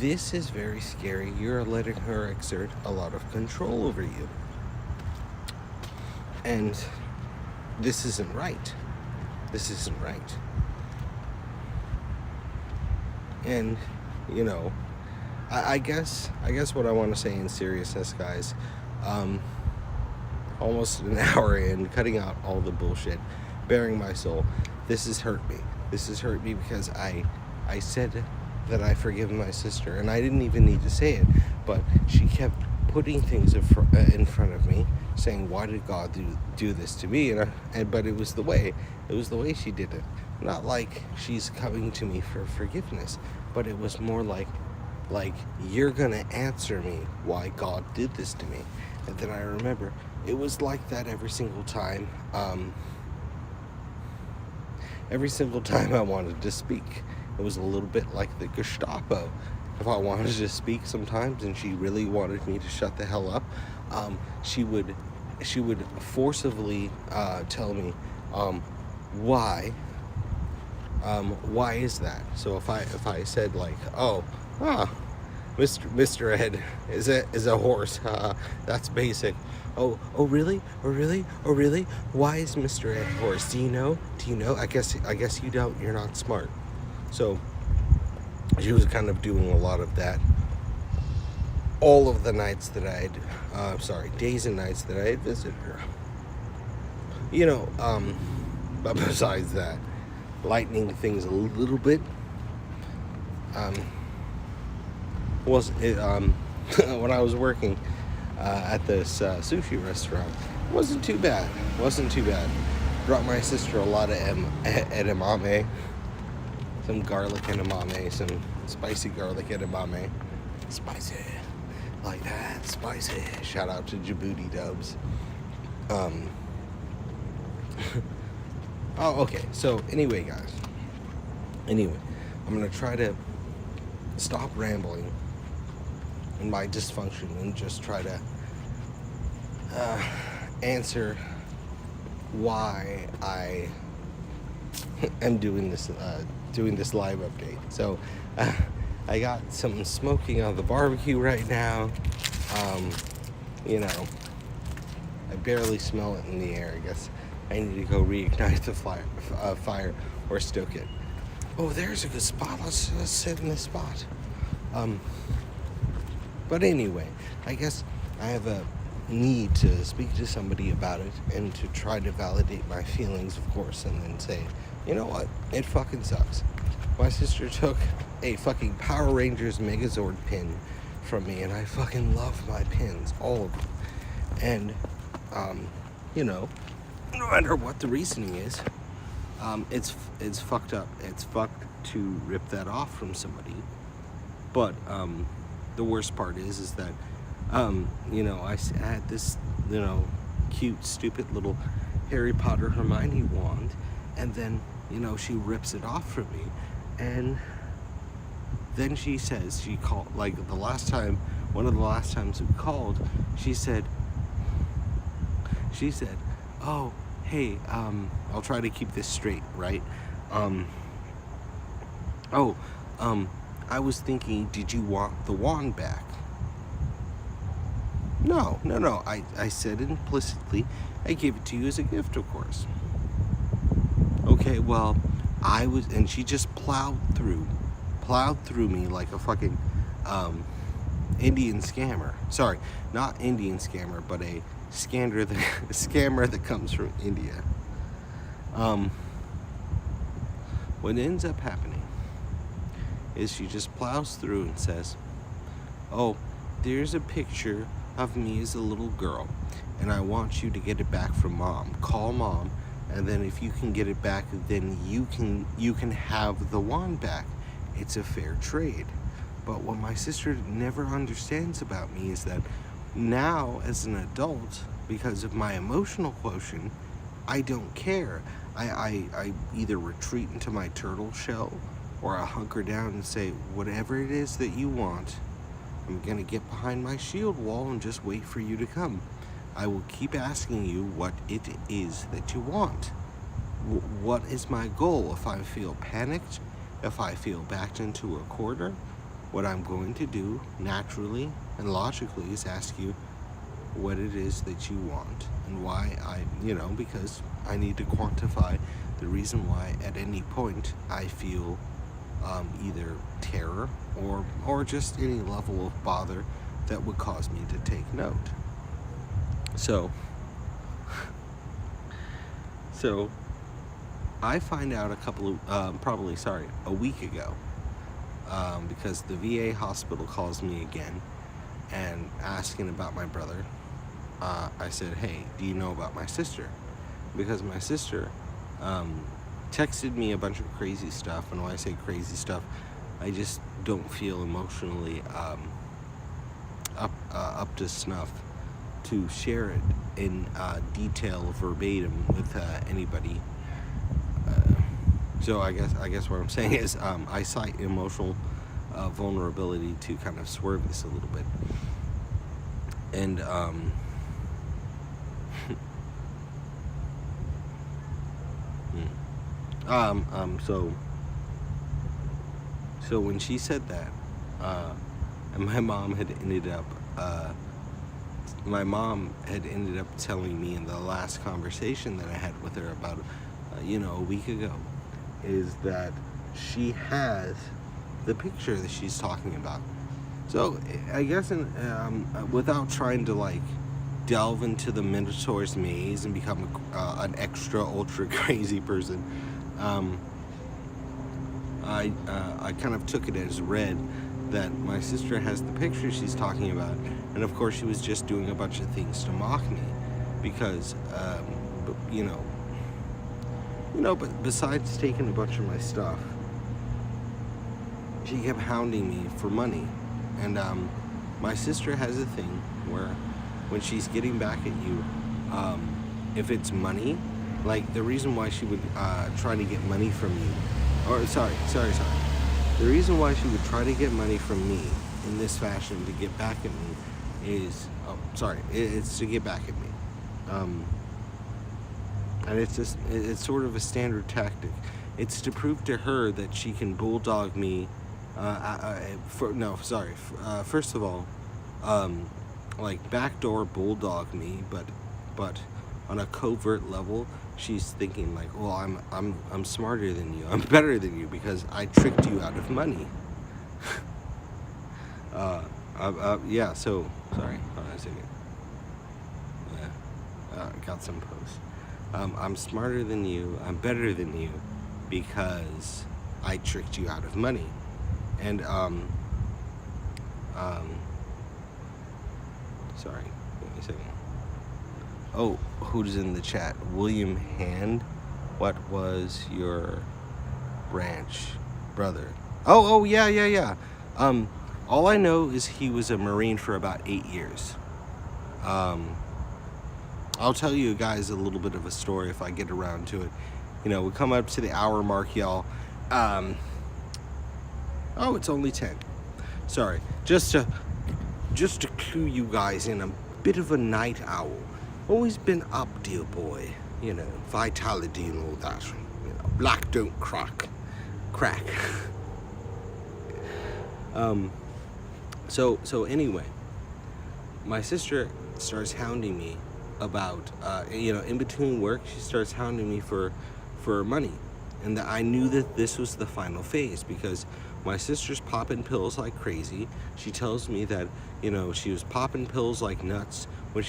this is very scary. You're letting her exert a lot of control over you. And this isn't right. And, I guess what I want to say in seriousness, guys, almost an hour in, cutting out all the bullshit, bearing my soul, this has hurt me. This has hurt me because I said that I forgive my sister, and I didn't even need to say it, but she kept putting things in front of me, saying, "Why did God do this to me?" But it was the way she did it. not like she's coming to me for forgiveness, but it was more like you're gonna answer me why God did this to me. And then I remember it was like that every single time. Every single time I wanted to speak, it was a little bit like the Gestapo. If I wanted to speak sometimes, and she really wanted me to shut the hell up, she would forcibly tell me why. Why is that? So if I said like, oh, Mr. Ed is a horse. That's basic. Oh, really? Oh, really? Oh, really? Why is Mr. Ed a horse? Do you know? I guess you don't. You're not smart. So she was kind of doing a lot of that. All of the nights that days and nights that I had visited her. But besides that, lightening things a little bit, was it when I was working at this sushi restaurant, wasn't too bad. Brought my sister a lot of edamame, some garlic edamame, some spicy garlic edamame, spicy like that, spicy. Shout out to Djibouti Dubs. Oh, okay. So anyway, guys. I'm gonna try to stop rambling in my dysfunction and just try to answer why I am doing this live update. So I got something smoking on the barbecue right now. I barely smell it in the air. I guess I need to go reignite the fire or stoke it. Oh, there's a good spot. Let's sit in this spot. But anyway, I guess I have a need to speak to somebody about it and to try to validate my feelings, of course, and then say, you know what? It fucking sucks. My sister took a fucking Power Rangers Megazord pin from me, and I fucking love my pins, all of them. And, no matter what the reasoning is, it's fucked up. It's fucked to rip that off from somebody. But the worst part is that I had this cute, stupid little Harry Potter Hermione wand, and then she rips it off from me, and then she says, she called, like one of the last times we called, she said, oh, hey, I'll try to keep this straight, right? I was thinking, did you want the wand back? No. I said implicitly, I gave it to you as a gift, of course. Okay, well, and she just plowed through me like a fucking Indian scammer. Sorry, not Indian scammer, but a scammer that comes from India. What ends up happening is she just plows through and says, oh, there's a picture of me as a little girl, and I want you to get it back from Mom. Call Mom, and then if you can get it back, then you can have the wand back. It's a fair trade. But what my sister never understands about me is that now, as an adult, because of my emotional quotient, I don't care. I either retreat into my turtle shell, or I hunker down and say, whatever it is that you want, I'm going to get behind my shield wall and just wait for you to come. I will keep asking you what it is that you want. What is my goal? If I feel panicked, if I feel backed into a corner, what I'm going to do naturally and logically is ask you what it is that you want and why because I need to quantify the reason why at any point I feel either terror or just any level of bother that would cause me to take note. So I find out a week ago, because the VA hospital calls me again and asking about my brother. I said, hey, do you know about my sister? Because my sister texted me a bunch of crazy stuff, and when I say crazy stuff, I just don't feel emotionally up to snuff to share it in detail verbatim with anybody. So I guess what I'm saying is I cite emotional vulnerability to kind of swerve this a little bit. And so when she said that, and my mom had ended up telling me in the last conversation that I had with her about a week ago, is that she has the picture that she's talking about. So I guess without trying to like delve into the Minotaur's maze and become an extra ultra crazy person, I kind of took it as read that my sister has the picture she's talking about, and of course she was just doing a bunch of things to mock me, because but besides taking a bunch of my stuff, she kept hounding me for money. And my sister has a thing where when she's getting back at you, if it's money, like the reason why she would try to get money from you, or sorry, the reason why she would try to get money from me in this fashion to get back at me is, it's to get back at me. And it's sort of a standard tactic. It's to prove to her that she can bulldog me. First of all, like backdoor bulldog me, but on a covert level, she's thinking like, well, I'm smarter than you, I'm better than you because I tricked you out of money. Yeah. So sorry, hold on a second. Got some posts. I'm smarter than you, I'm better than you because I tricked you out of money. And sorry, wait a second. Oh, who's in the chat? William Hand. What was your ranch, brother? Oh, yeah. All I know is he was a Marine for about 8 years. I'll tell you guys a little bit of a story if I get around to it. We come up to the hour mark, y'all. Oh, it's only 10. Sorry. Just to clue you guys in, a bit of a night owl. Always been up, dear boy. Vitality and all that. Black don't crack. So anyway, my sister starts hounding me about, in between work, she starts hounding me for money. And I knew that this was the final phase because my sister's popping pills like crazy. She tells me that, she was popping pills like nuts when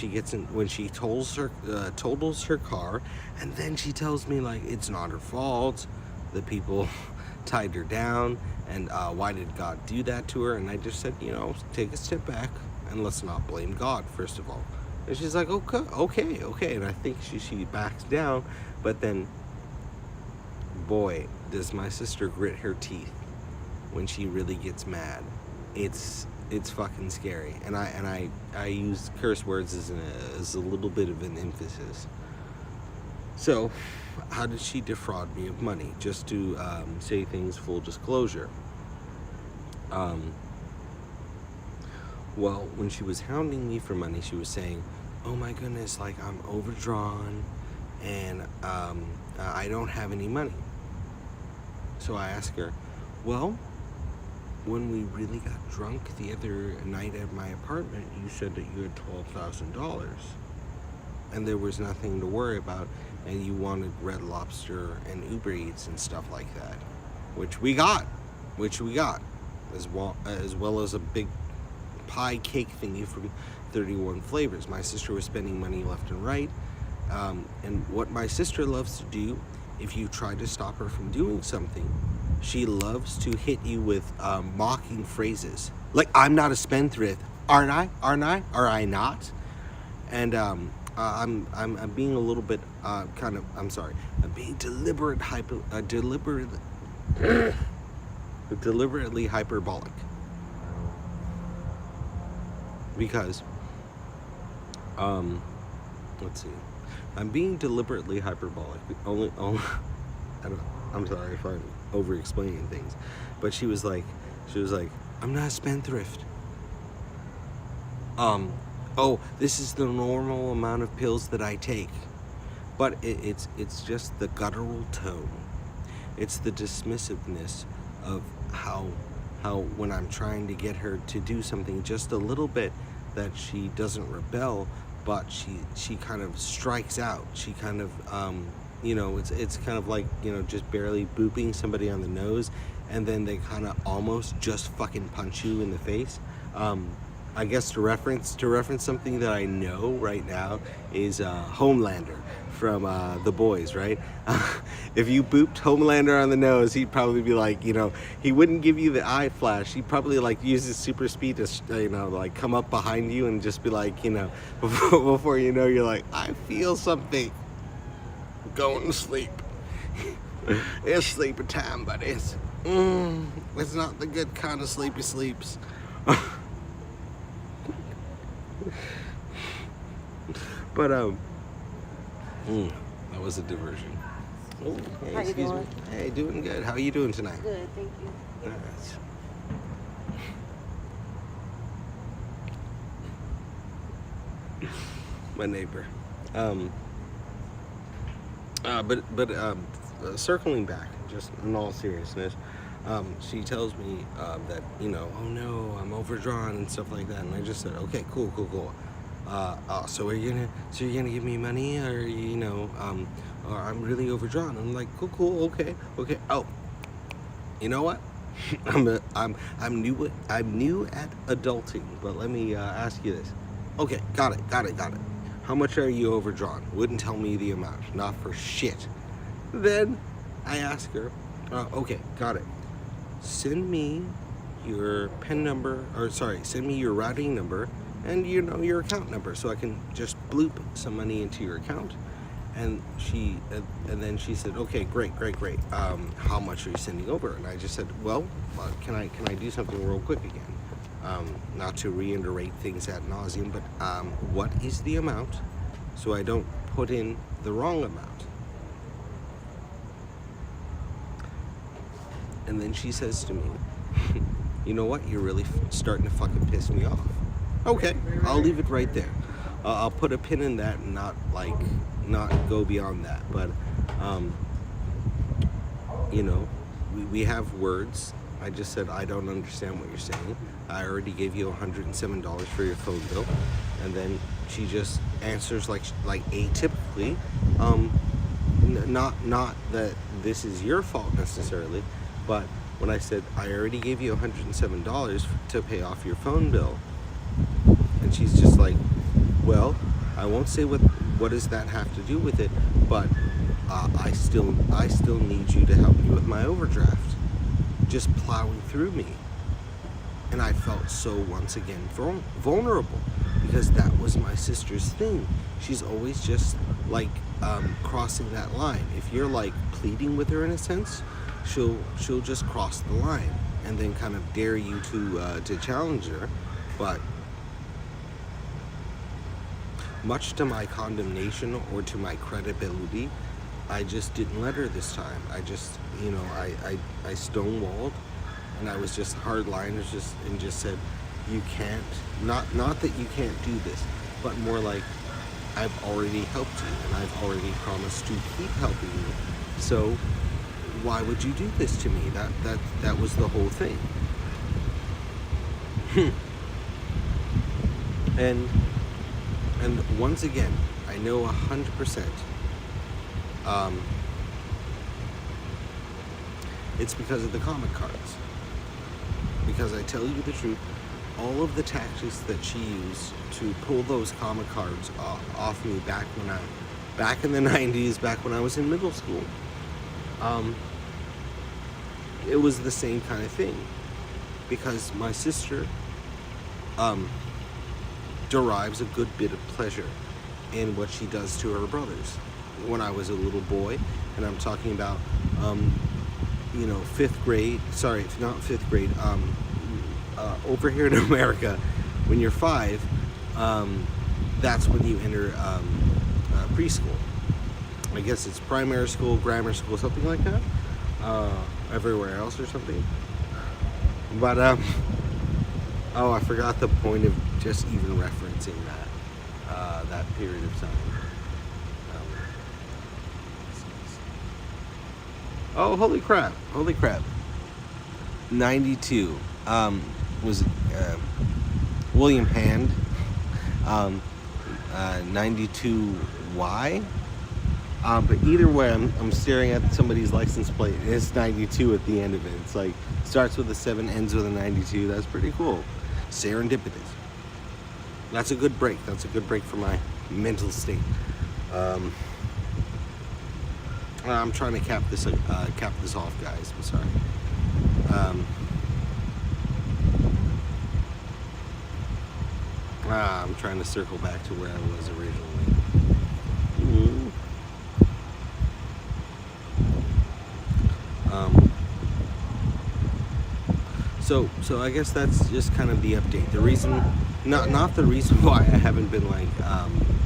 she totals her car, and then she tells me like it's not her fault. The people tied her down, and why did God do that to her? And I just said, take a step back and let's not blame God first of all. And she's like, okay, and I think she backs down, but then, boy, does my sister grit her teeth when she really gets mad. It's fucking scary, and I use curse words as a little bit of an emphasis. So, how did she defraud me of money? Just to say things full disclosure. Well, when she was hounding me for money, she was saying, oh my goodness, like I'm overdrawn and I don't have any money. So I asked her, well, when we really got drunk the other night at my apartment, you said that you had $12,000 and there was nothing to worry about, and you wanted Red Lobster and Uber Eats and stuff like that, which we got, as well as a big pie cake thingy from 31 Flavors. My sister was spending money left and right, and what my sister loves to do, if you try to stop her from doing something, she loves to hit you with mocking phrases like, I'm not a spendthrift, aren't I? Are I not? And I'm being a little bit I'm sorry. I'm being deliberately hyperbolic because let's see. I'm being deliberately hyperbolic. Only I'm sorry if I'm over explaining things, but she was like, I'm not a spendthrift. Oh, this is the normal amount of pills that I take, but it's just the guttural tone. It's the dismissiveness of how when I'm trying to get her to do something just a little bit, that she doesn't rebel, but she kind of strikes out. She kind of it's kind of like, just barely booping somebody on the nose, and then they kind of almost just fucking punch you in the face. I guess to reference something that I know right now is Homelander from The Boys, right? If you booped Homelander on the nose, he'd probably be like, he wouldn't give you the eye flash. He'd probably like use his super speed to, like come up behind you and just be like, before you know, you're like, I feel something. Going to sleep. It's sleepy time, but it's not the good kind of sleepy sleeps. But that was a diversion. Oh, hey, How you doing? Me. Hey, doing good. How are you doing tonight? Good, thank you. Nice. My neighbor. Circling back, just in all seriousness, she tells me that oh no, I'm overdrawn and stuff like that, and I just said, okay, cool. So you're gonna give me money, or or I'm really overdrawn? I'm like, cool, okay. Oh, you know what? I'm new at adulting, but let me ask you this. Okay, got it. How much are you overdrawn? Wouldn't tell me the amount, not for shit. Then I ask her, okay, got it. Send me your send me your routing number and your account number so I can just bloop some money into your account. And then she said, okay, great. How much are you sending over? And I just said, well, can I do something real quick again? Not to reiterate things ad nauseum, but what is the amount so I don't put in the wrong amount? And then she says to me, you know what? You're really starting to fucking piss me off. Okay, I'll leave it right there. I'll put a pin in that and not go beyond that. But, we have words. I just said, I don't understand what you're saying. I already gave you $107 for your phone bill. And then she just answers like atypically. Not that this is your fault necessarily, but when I said, I already gave you $107 to pay off your phone bill. And she's just like, well, I won't say what does that have to do with it, but I still need you to help me with my overdraft. Just plowing through me. And I felt so, once again, vulnerable, because that was my sister's thing. She's always just like crossing that line. If you're like pleading with her in a sense, she'll just cross the line and then kind of dare you to challenge her. But much to my condemnation or to my credibility, I just didn't let her this time. I just, I stonewalled, and I was just hardliners, and just said, you can't, not that you can't do this, but more like, I've already helped you, and I've already promised to keep helping you. So why would you do this to me? That was the whole thing. And once again, I know 100%. It's because of the comic cards. Because I tell you the truth, all of the tactics that she used to pull those comic cards off me back in the 90s, back when I was in middle school, it was the same kind of thing. Because my sister derives a good bit of pleasure and what she does to her brothers. When I was a little boy, and I'm talking about, fifth grade. Sorry, not fifth grade. Over here in America, when you're 5, that's when you enter preschool. I guess it's primary school, grammar school, something like that. Everywhere else or something. But I forgot the point of just even referencing that period of time. Oh, holy crap! 92 was William Hand. 92Y. But either way, I'm staring at somebody's license plate, and it's 92 at the end of it. It's like, starts with a 7, ends with a 92. That's pretty cool. Serendipitous. That's a good break. That's a good break for my mental state. I'm trying to cap this off, guys. I'm sorry. I'm trying to circle back to where I was originally. So I guess that's just kind of the update. The reason, not the reason why I haven't been like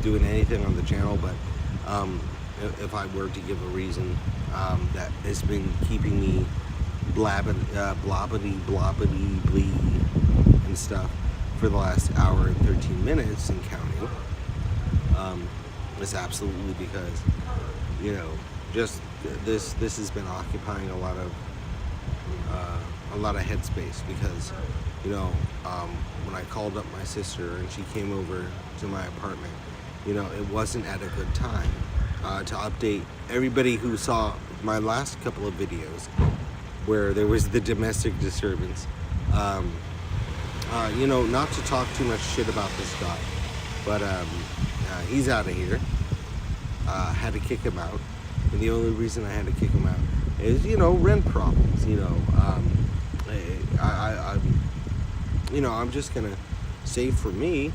doing anything on the channel, but if I were to give a reason that has been keeping me blobbity blee and stuff for the last hour and 13 minutes and counting, it's absolutely because, just this has been occupying a lot of headspace, because when I called up my sister and she came over to my apartment, it wasn't at a good time to update everybody who saw my last couple of videos where there was the domestic disturbance. Not to talk too much shit about this guy, but he's out of here. Had to kick him out, and the only reason I had to kick him out is rent problems. I'm just gonna say, for me,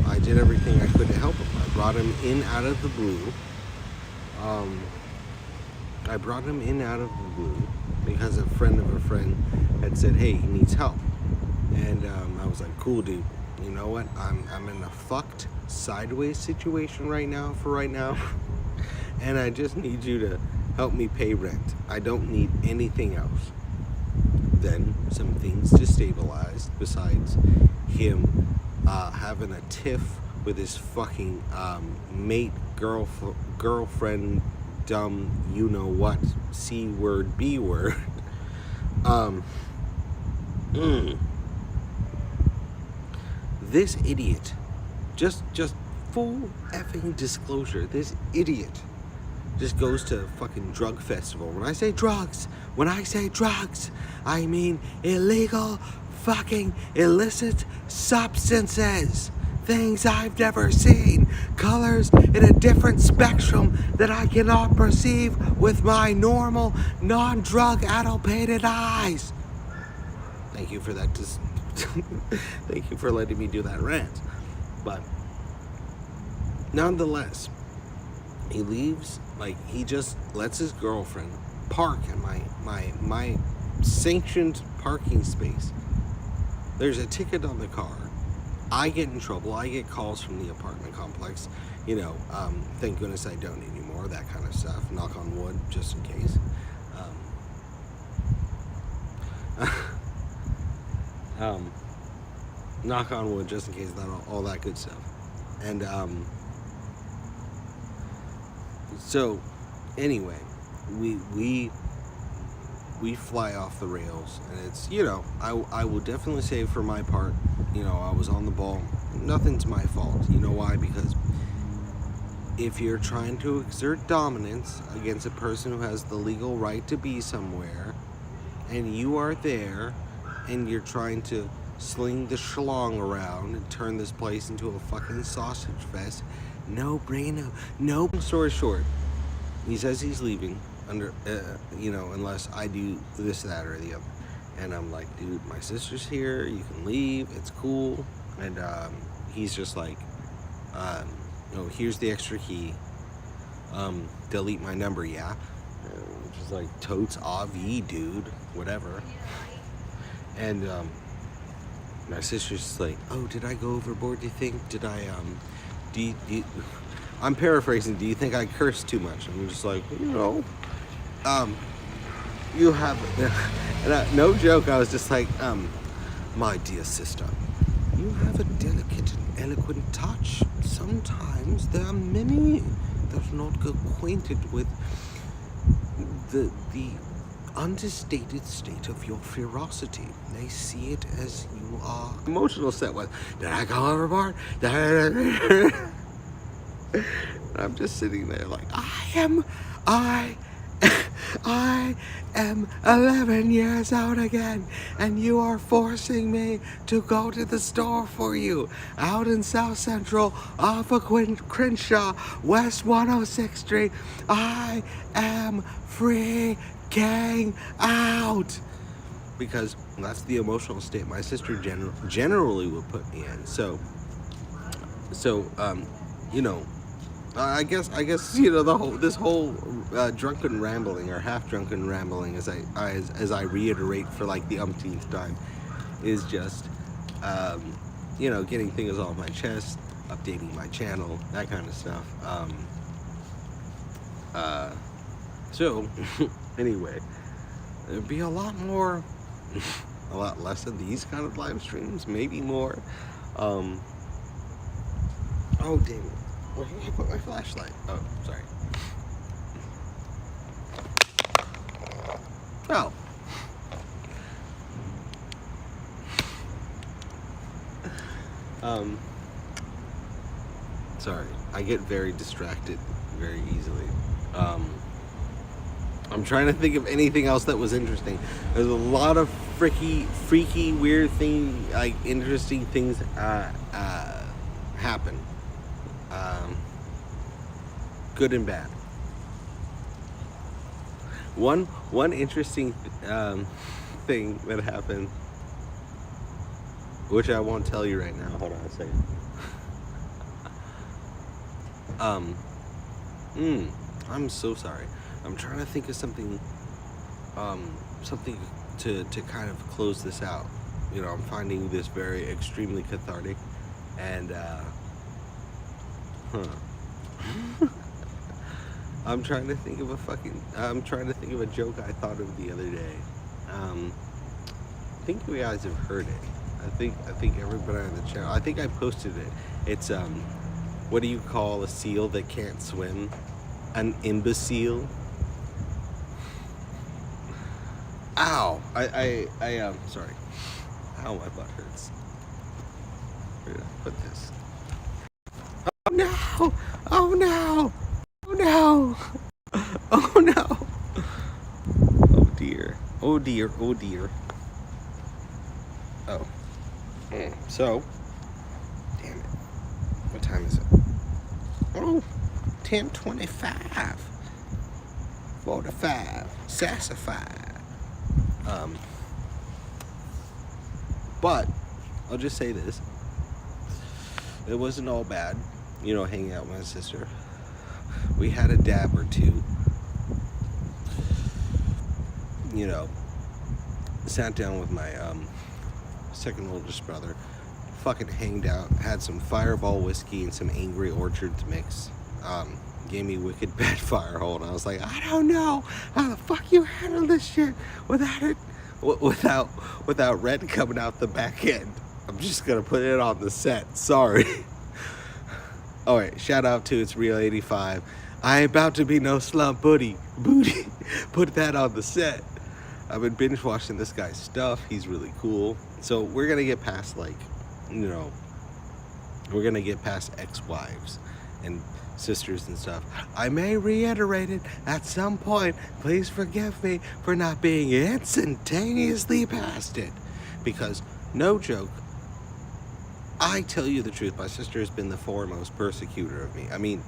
I did everything I could to help him. I brought him in out of the blue. Because a friend of a friend had said, hey, he needs help. And I was like, cool, dude. You know what? I'm in a fucked sideways situation right now, and I just need you to help me pay rent. I don't need anything else. Then some things to stabilize, besides him having a tiff with his fucking mate, girlfriend, dumb, you-know-what, C-word, B-word. This idiot, just full effing disclosure, this idiot just goes to a fucking drug festival. When I say drugs, I mean illegal fucking illicit substances. Things I've never seen. Colors in a different spectrum that I cannot perceive with my normal, non-drug adulterated eyes. Thank you for that. Thank you for letting me do that rant. But nonetheless, he leaves. Like, he just lets his girlfriend park in my sanctioned parking space. There's a ticket on the car. I get in trouble. I get calls from the apartment complex. Thank goodness I don't anymore. That kind of stuff. Knock on wood, just in case. Knock on wood, just in case. All that good stuff. And so anyway, we fly off the rails, and it's, I will definitely say, for my part, I was on the ball. Nothing's my fault. You know why? Because if you're trying to exert dominance against a person who has the legal right to be somewhere, and you are there, and you're trying to sling the schlong around and turn this place into a fucking sausage fest, no brainer. No. Story short, he says he's leaving unless I do this, that, or the other. And I'm like, dude, my sister's here. You can leave. It's cool. And he's just like, oh, here's the extra key. Delete my number, yeah. Which is like totes avi, dude, whatever. And my sister's just like, oh, did I go overboard? Do you think? Did I do you, I'm paraphrasing. Do you think I cursed too much? I'm just like, you have, and no joke. I was just like, my dear sister, you have a delicate and eloquent touch. Sometimes there are many that are not acquainted with the understated state of your ferocity. They see it as you are. Emotional set was, did I go overboard? I'm just sitting there like, I am 11 years old again, and you are forcing me to go to the store for you out in South Central off of Crenshaw, West 106th Street. I am freaking out. Because that's the emotional state my sister generally would put me in. So I guess this whole drunken rambling or half drunken rambling, as I reiterate for like the umpteenth time, is just getting things off my chest, updating my channel, that kind of stuff. So anyway, it'd be a lot less of these kind of live streams, maybe more. Oh damn it. Where did I put my flashlight? Oh, sorry. Oh. Sorry. I get very distracted very easily. I'm trying to think of anything else that was interesting. There's a lot of freaky, weird thing, like interesting things happen. Good and bad. One interesting thing that happened, which I won't tell you right now. Hold on a second. I'm so sorry. I'm trying to think of something to kind of close this out. I'm finding this very extremely cathartic, and I'm trying to think of a joke I thought of the other day. I think you guys have heard it. I think everybody on the channel. I think I posted it. It's what do you call a seal that can't swim? An imbecile. Ow! I sorry. Ow, my butt hurts. Where did I put this? Oh no! Oh no! Oh no! Oh no! Oh dear! Oh dear! Oh dear! Oh. So, damn it. What time is it? Oh, 10:25. 45. Sassified. But I'll just say this. It wasn't all bad, hanging out with my sister. We had a dab or two. Sat down with my second oldest brother, fucking hanged out, had some Fireball whiskey and some Angry Orchards mix. Gave me wicked bad fire hold. I was like, I don't know how the fuck you handle this shit without red coming out the back end. I'm just gonna put it on the set. Sorry. Alright, shout out to It's Real 85. I ain't about to be no slump booty. Put that on the set. I've been binge watching this guy's stuff. He's really cool. So we're gonna get past we're gonna get past ex-wives and sisters and stuff. I may reiterate it at some point. Please forgive me for not being instantaneously past it. Because, no joke, I tell you the truth, my sister has been the foremost persecutor of me. I mean,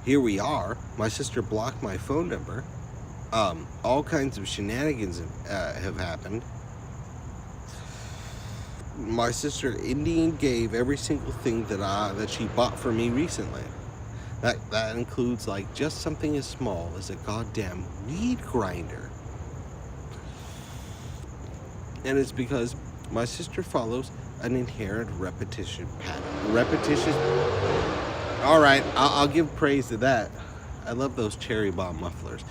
here we are. My sister blocked my phone number. All kinds of shenanigans have happened. My sister Indian gave every single thing that she bought for me recently. That includes like just something as small as a goddamn weed grinder. And it's because my sister follows an inherent repetition pattern. Repetition. All right, I'll give praise to that. I love those cherry bomb mufflers.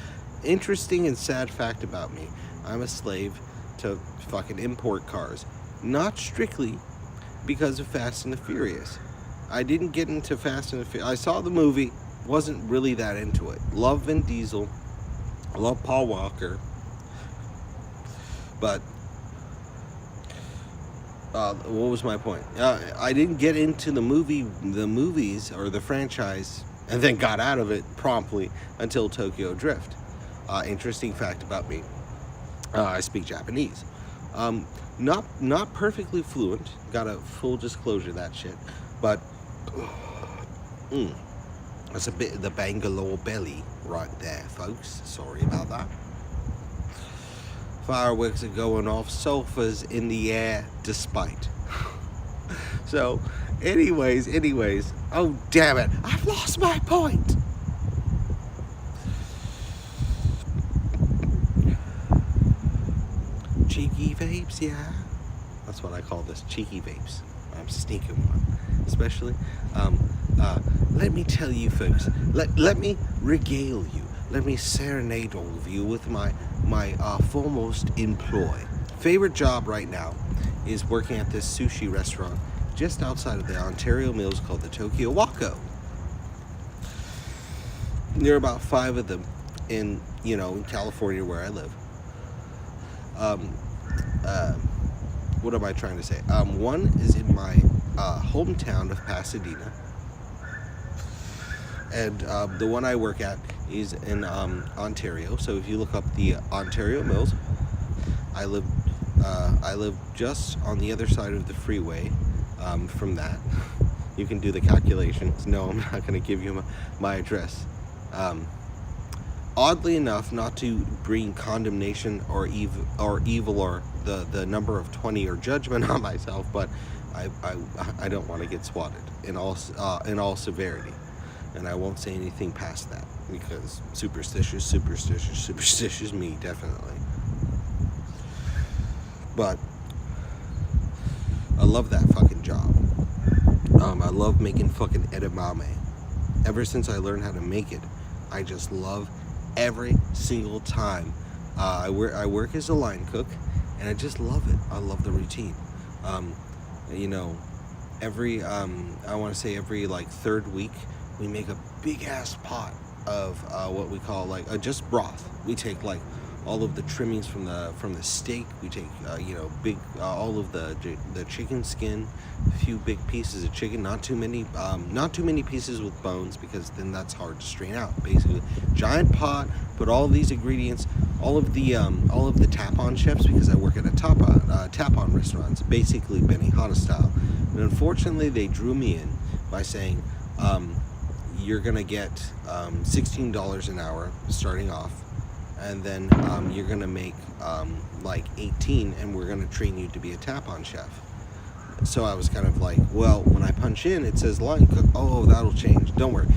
Interesting and sad fact about me: I'm a slave to fucking import cars. Not strictly because of Fast and the Furious. I didn't get into Fast and the Furious. I saw the movie, wasn't really that into it. Love Vin Diesel, I love Paul Walker, but what was my point? I didn't get into the movies or the franchise, and then got out of it promptly until Tokyo Drift. Interesting fact about me: I speak Japanese. Not perfectly fluent. Got a full disclosure of that shit, but that's a bit of the Bangalore belly right there, folks. Sorry about that. Fireworks are going off, sulfurs in the air, despite. So, anyways, oh damn it, I've lost my point. Cheeky vapes, yeah. That's what I call this, cheeky vapes. I'm sneaking one, especially. Let me tell you, folks. Let me regale you. Let me serenade all of you with my foremost employ. Favorite job right now is working at this sushi restaurant just outside of the Ontario Mills called the Tokyo Wako. There are about 5 of them in California where I live. What am I trying to say? One is in my hometown of Pasadena, and the one I work at is in Ontario. So if you look up the Ontario Mills, I live just on the other side of the freeway from that. You can do the calculations. No, I'm not going to give you my address. Oddly enough, not to bring condemnation or evil or the number of 20 or judgment on myself, but I don't want to get swatted in all severity, and I won't say anything past that because superstitious me, definitely. But I love that fucking job. I love making fucking edamame. Ever since I learned how to make it, I just love every single time. I work as a line cook, and I just love it. I love the routine. Every I want to say every like 3rd week, we make a big ass pot of what we call like just broth. We take like all of the trimmings from the steak. We take big all of the chicken skin, a few big pieces of chicken, not too many pieces with bones, because then that's hard to strain out. Basically, giant pot, put all of these ingredients, all of the tap-on chefs, because I work at a tap-on restaurants, basically Benihana style. And unfortunately, they drew me in by saying, you're gonna get $16 an hour starting off, and then you're gonna make like 18, and we're gonna train you to be a tap-on chef. So I was kind of like, well, when I punch in, it says line cook. Oh, that'll change. Don't worry.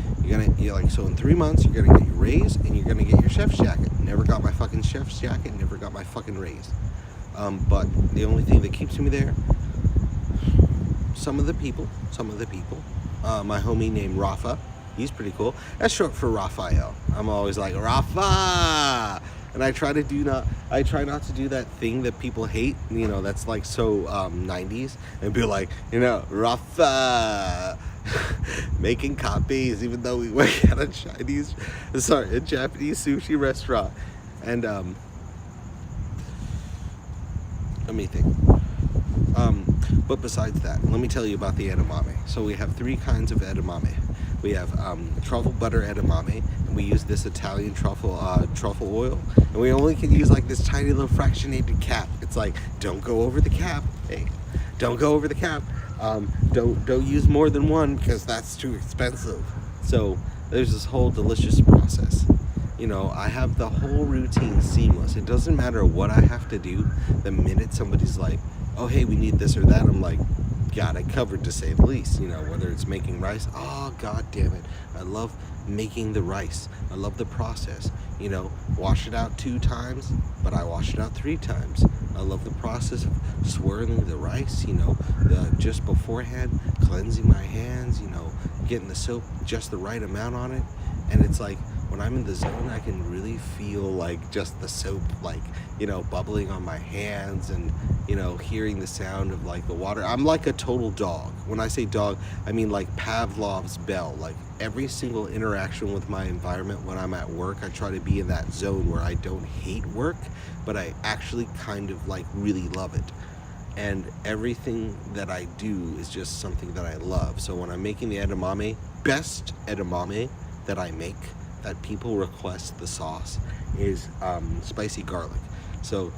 So in 3 months, you're gonna get your raise, and you're gonna get your chef's jacket. Never got my fucking chef's jacket. Never got my fucking raise. But the only thing that keeps me there, some of the people. My homie named Rafa. He's pretty cool. That's short for Raphael. I'm always like, Rafa! And I try not to do that thing that people hate, that's like so 90s, and be like, Rafa! Making copies, even though we work at a Japanese sushi restaurant. And, let me think. But besides that, let me tell you about the edamame. So we have 3 kinds of edamame. We have truffle butter edamame, and we use this Italian truffle oil, and we only can use like this tiny little fractionated cap. It's like, don't go over the cap. Hey, don't go over the cap. Don't use more than one, because that's too expensive. So there's this whole delicious process. I have the whole routine seamless. It doesn't matter what I have to do. The minute somebody's like, oh hey, we need this or that, I'm like, got it covered, to say the least. Whether it's making rice, oh god damn it, I love making the rice. I love the process. Wash it out 2 times, but I wash it out 3 times. I love the process of swirling the rice, just beforehand, cleansing my hands, getting the soap just the right amount on it. And it's like, when I'm in the zone, I can really feel like just the soap, like, bubbling on my hands, and, hearing the sound of like the water. I'm like a total dog. When I say dog, I mean like Pavlov's bell. Like every single interaction with my environment when I'm at work, I try to be in that zone where I don't hate work, but I actually kind of like really love it. And everything that I do is just something that I love. So when I'm making the edamame, best edamame that I make, that people request the sauce, is spicy garlic. So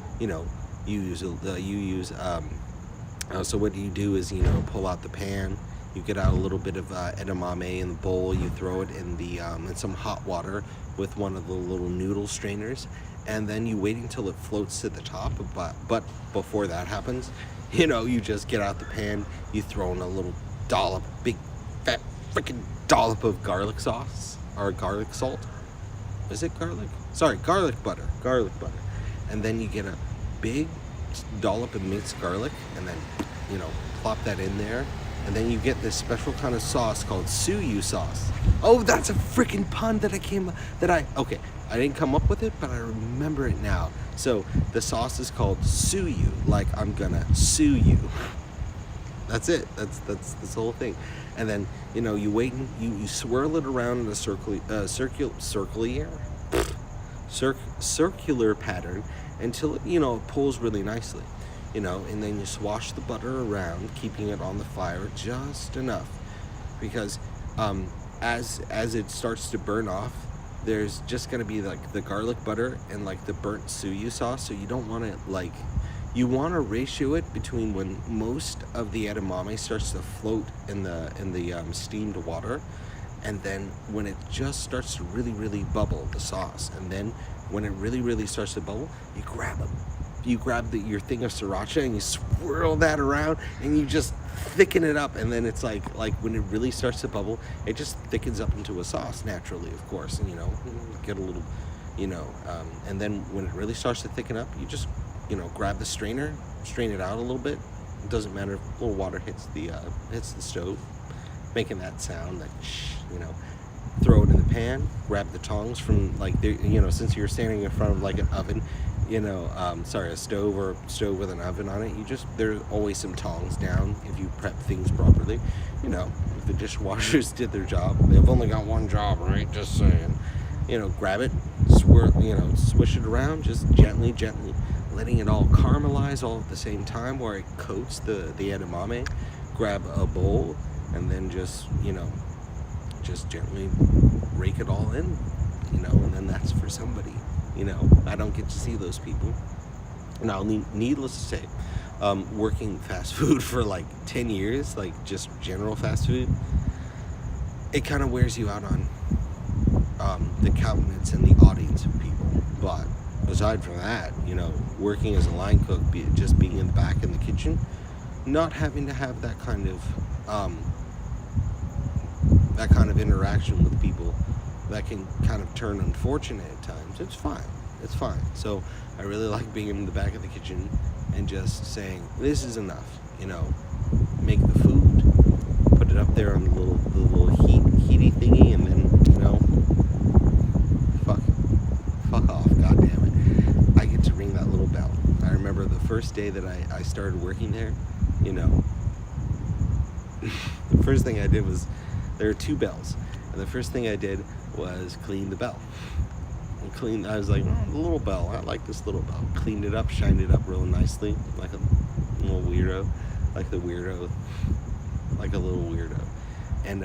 so what you do is pull out the pan, you get out a little bit of edamame in the bowl, you throw it in the in some hot water with one of the little noodle strainers, and then you wait until it floats to the top. But before that happens, you just get out the pan, you throw in a little dollop, big fat freaking dollop of garlic sauce, or garlic salt. Is it garlic? Sorry, garlic butter. And then you get a big dollop of minced garlic, and then plop that in there, and then you get this special kind of sauce called suyu sauce. Oh, that's a freaking pun okay, I didn't come up with it, but I remember it now. So the sauce is called suyu, like I'm gonna sue you. That's it. That's the whole thing. And then you wait and you swirl it around in a circular pattern until it pulls really nicely. And then you swash the butter around, keeping it on the fire just enough, because as it starts to burn off, there's just going to be like the garlic butter and like the burnt suyu sauce. So you don't want to you want to ratio it between when most of the edamame starts to float in the steamed water, and then when it just starts to really, really bubble, the sauce. And then when it really, really starts to bubble, you grab your thing of sriracha and you swirl that around, and you just thicken it up. And then it's like when it really starts to bubble, it just thickens up into a sauce naturally, of course. And get a little, and then when it really starts to thicken up, you just grab the strainer, strain it out a little bit. It doesn't matter if a little water hits the stove, making that sound, like throw it in the pan, grab the tongs from since you're standing in front of like an oven, a stove, or a stove with an oven on it, there's always some tongs down if you prep things properly. If the dishwashers did their job, they've only got one job, right? Just saying. Grab it, swish it around, just gently, letting it all caramelize all at the same time, where it coats the edamame. Grab a bowl, and then just gently rake it all in, and then that's for somebody. I don't get to see those people. Now, needless to say, working fast food for like 10 years, like just general fast food, it kind of wears you out on the countenance and the audience of people. But aside from that, working as a line cook, just being in the back in the kitchen, not having to have that kind of interaction with people that can kind of turn unfortunate at times, it's fine. So I really like being in the back of the kitchen and just saying, this is enough. Make the food, put it up there on the little heaty thingy, and then fuck off, god damn it. I get to ring that little bell. I remember the first day that I started working there, the first thing I did was, there are 2 bells, and the first thing I did was clean the bell. I was like, the little bell, I like this little bell. Cleaned it up, shined it up real nicely, like a little weirdo, like a little weirdo. And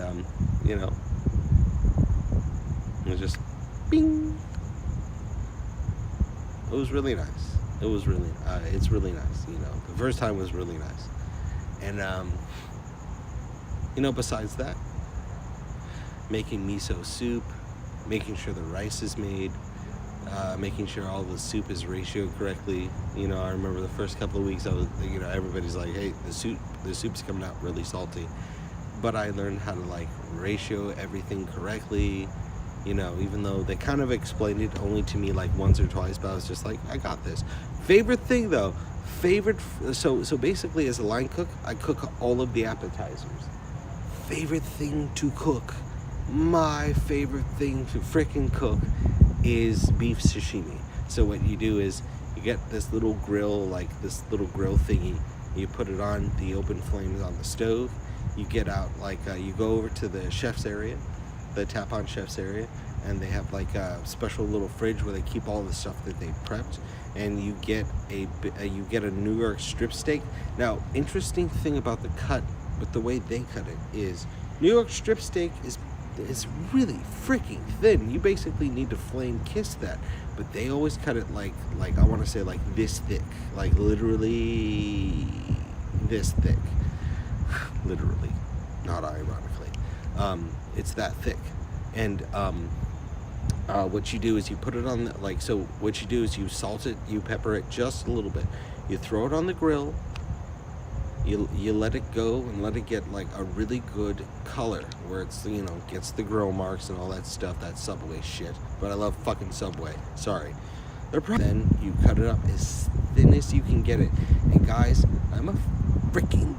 it was just bing. It was really nice. It's really nice. The first time was really nice. And besides that, making miso soup, making sure the rice is made, making sure all the soup is ratioed correctly. I remember the first couple of weeks, I was, everybody's like, "Hey, the soup's coming out really salty," but I learned how to like ratio everything correctly. Even though they kind of explained it only to me like once or twice, but I was just like, I got this. Favorite thing though, so basically as a line cook, I cook all of the appetizers. Favorite thing to cook, my favorite thing to freaking cook is beef sashimi. So what you do is you get this little grill thingy, you put it on the open flames on the stove, you get out you go over to the chef's area, the tap-on chef's area, and they have like a special little fridge where they keep all the stuff that they prepped, and you get a New York strip steak. Now, interesting thing about the cut, with the way they cut it, is New York strip steak is really freaking thin. You basically need to flame kiss that, but they always cut it like I want to say like this thick, like literally this thick, literally, not ironically. It's that thick, and what you do is you put it on what you do is you salt it, you pepper it just a little bit, you throw it on the grill, you let it go and let it get like a really good color where it's gets the grill marks and all that stuff, that Subway shit. But I love fucking Subway. Sorry. Then you cut it up as thin as you can get it. And guys, I'm a freaking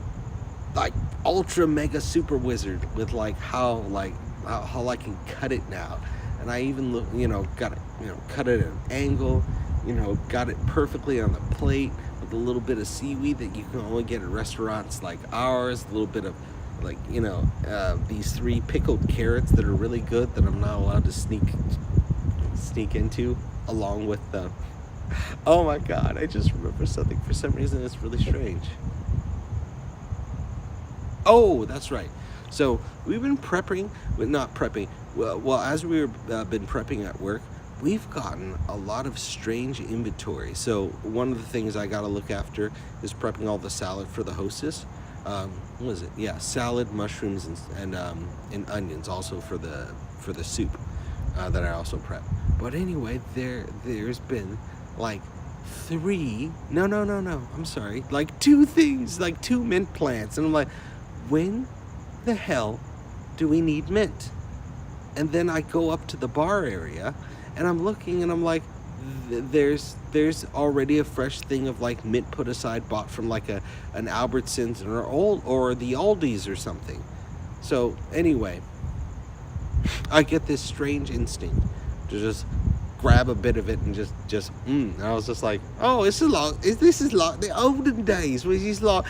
like ultra mega super wizard with how I can cut it now. And I even got it cut it at an angle, got it perfectly on the plate with a little bit of seaweed that you can only get at restaurants like ours, a little bit of these 3 pickled carrots that are really good that I'm not allowed to sneak into, along with the oh my god, I just remember something. For some reason it's really strange. Oh, that's right. So we've been as we've been prepping at work, we've gotten a lot of strange inventory. So one of the things I got to look after is prepping all the salad for the hostess. What was it? Yeah, salad, mushrooms, and onions also for the soup that I also prep. But anyway, there's been like 2 things, like 2 mint plants, and I'm like, when the hell do we need mint? And then I go up to the bar area and I'm looking and I'm like, there's already a fresh thing of like mint put aside, bought from like an Albertsons or the Aldi's or something. So anyway, I get this strange instinct to just grab a bit of it and and I was just like, oh, this is like the olden days where he's like,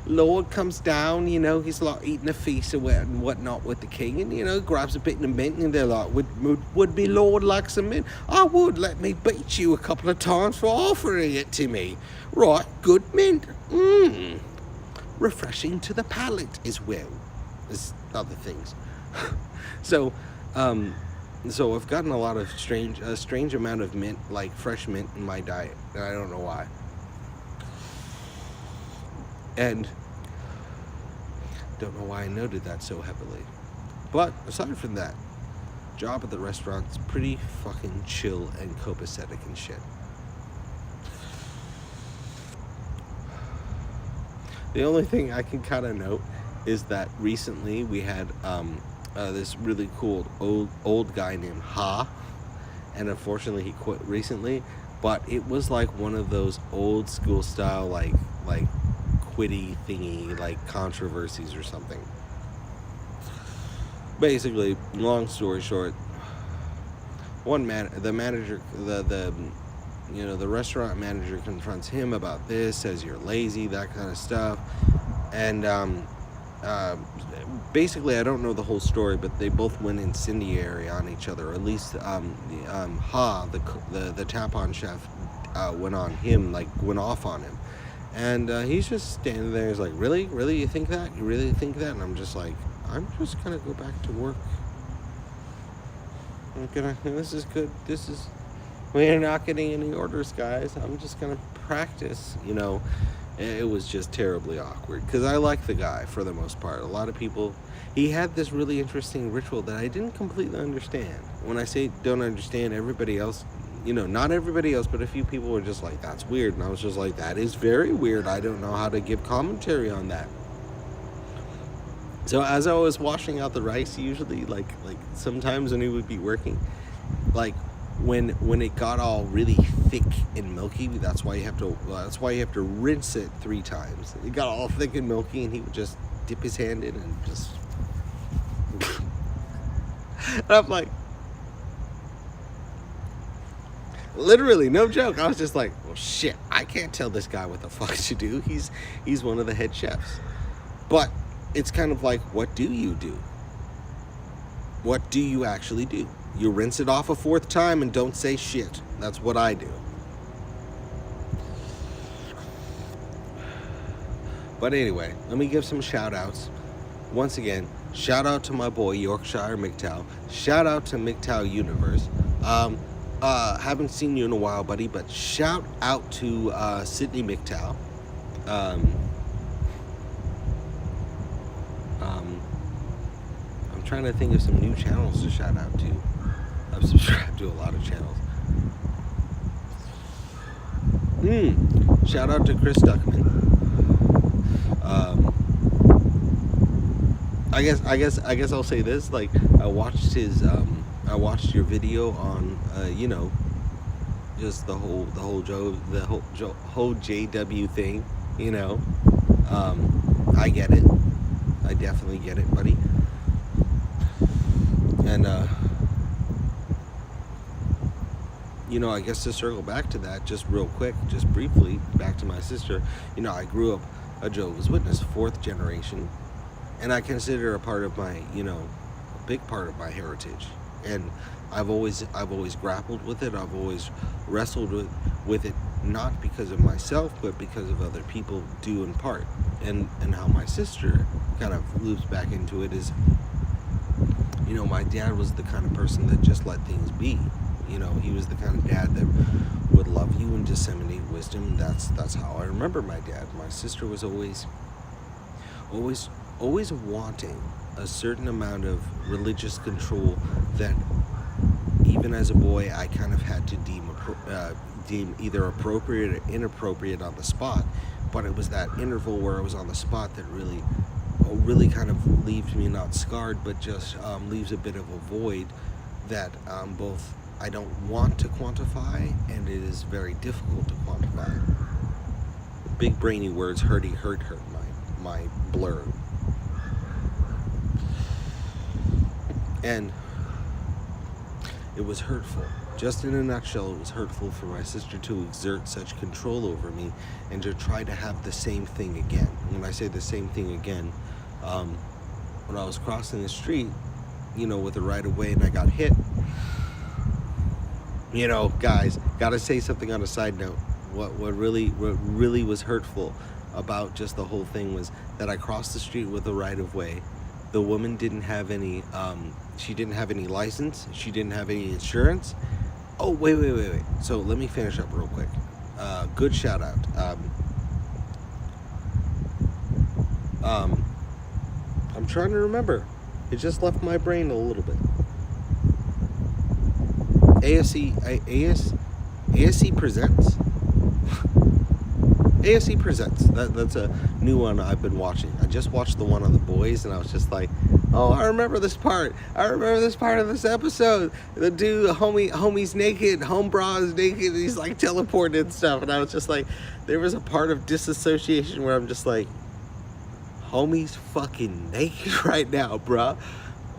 Lord comes down, he's like eating a feast and whatnot with the king, and grabs a bit of mint, and they're like, would be Lord like some mint? I would. Let me beat you a couple of times for offering it to me. Right, good mint. Refreshing to the palate as well as other things. So I've gotten a lot of strange amount of mint, like fresh mint in my diet, and I don't know why. And don't know why I noted that so heavily. But aside from that, job at the restaurant's pretty fucking chill and copacetic and shit. The only thing I can kind of note is that recently we had this really cool old guy named Ha, and unfortunately he quit recently, but it was like one of those old school style like quitty thingy, like controversies or something. Basically, long story short, the restaurant manager confronts him about this, says you're lazy, that kind of stuff, and basically, I don't know the whole story, but they both went incendiary on each other. Or at least Ha, the tap-on chef, went off on him, and he's just standing there. He's like, "Really, you think that? You really think that?" And I'm just like, "I'm just gonna go back to work. This is good. We're not getting any orders, guys. I'm just gonna practice." It was just terribly awkward, because I like the guy for the most part. A lot of people, he had this really interesting ritual that I didn't completely understand. When I say don't understand, everybody else not everybody else, but a few people were just like, that's weird. And I was just like, that is very weird. I don't know how to give commentary on that. So as I was washing out the rice, usually, like sometimes when he would be working, like when it got all really thick and milky, that's why you have to rinse it 3 times. It got all thick and milky, and he would just dip his hand in and just. And I'm like, literally, no joke. I was just like, well, shit, I can't tell this guy what the fuck to do. He's one of the head chefs. But it's kind of like, what do you do? What do you actually do? You rinse it off a 4th time and don't say shit. That's what I do. But anyway, let me give some shout outs. Once again, shout out to my boy Yorkshire MGTOW. Shout out to MGTOW Universe. Haven't seen you in a while, buddy, but shout out to Sydney MGTOW. I'm trying to think of some new channels to shout out to. I've subscribed to a lot of channels. Shout out to Chris Duckman. I guess I'll say this. Like, I watched your video on just the whole JW thing. I get it. I definitely get it, buddy. And I guess to circle back to that, just real quick, just briefly, back to my sister. I grew up a Jehovah's Witness, 4th generation, and I consider a part of my, a big part of my heritage. And I've always grappled with it. I've always wrestled with it, not because of myself, but because of other people do in part. And how my sister kind of loops back into it is, my dad was the kind of person that just let things be. He was the kind of dad that would love you and disseminate wisdom. That's how I remember my dad. My sister was always wanting a certain amount of religious control that even as a boy I kind of had to deem either appropriate or inappropriate on the spot. But it was that interval where I was on the spot that really kind of leaves me not scarred, but just leaves a bit of a void that both I don't want to quantify, and it is very difficult to quantify. Big brainy words, hurt my blur. And it was hurtful. Just in a nutshell, it was hurtful for my sister to exert such control over me and to try to have the same thing again. And when I say the same thing again, when I was crossing the street, with a right of way and I got hit, guys, gotta say something on a side note. What really was hurtful about just the whole thing was that I crossed the street with a right of way. The woman didn't have any, she didn't have any license. She didn't have any insurance. Oh, wait. So let me finish up real quick. Good shout out. I'm trying to remember. It just left my brain a little bit. ASC Presents. ASC Presents. That's a new one I've been watching. I just watched the one on the boys, and I was just like, oh, I remember this part. I remember this part of this episode. The dude, homie's naked, home bra is naked, and he's like teleported and stuff. And I was just like, there was a part of disassociation where I'm just like, homie's fucking naked right now, bruh.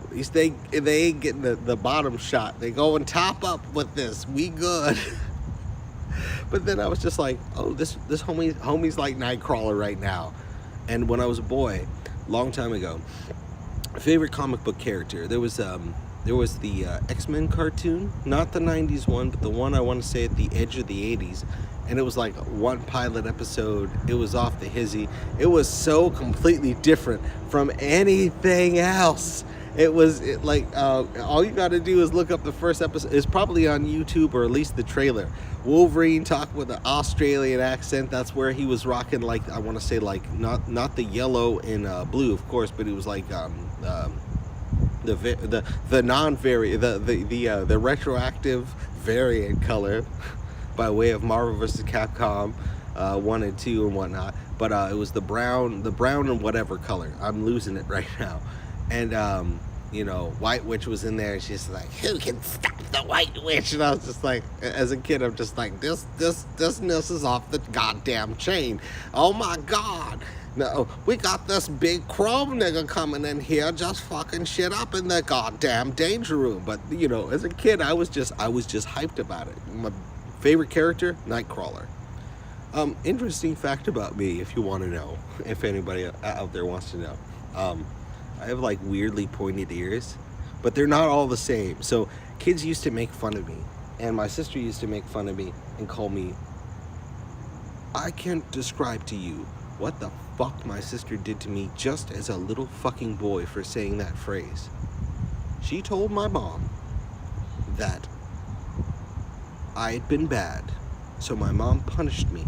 At least they ain't getting the bottom shot. They going top up with this. We good. But then I was just like, oh, this homie's like Nightcrawler right now. And when I was a boy, long time ago, favorite comic book character, there was the X-Men cartoon, not the 90s one, but the one I want to say at the edge of the 80s. And it was like one pilot episode. It was off the hizzy. It was so completely different from anything else. All you got to do is look up the first episode. It's probably on YouTube, or at least the trailer. Wolverine talked with an Australian accent. That's where he was rocking, like, I want to say, like, not the yellow and blue, of course, but it was like the non-vari the retroactive variant color by way of Marvel vs. Capcom 1 and 2 and whatnot. But it was the brown and whatever color. I'm losing it right now. And White Witch was in there, and she's like, "Who can stop the White Witch?" And I was just like, as a kid, I'm just like, this is off the goddamn chain. Oh my god. No, we got this big chrome nigga coming in here just fucking shit up in the goddamn danger room. But as a kid, I was just hyped about it. My favorite character, Nightcrawler. Interesting fact about me, if you want to know, if anybody out there wants to know. I have like weirdly pointed ears, but they're not all the same. So kids used to make fun of me, and my sister used to make fun of me and call me, I can't describe to you what the fuck my sister did to me just as a little fucking boy for saying that phrase. She told my mom that I had been bad, so my mom punished me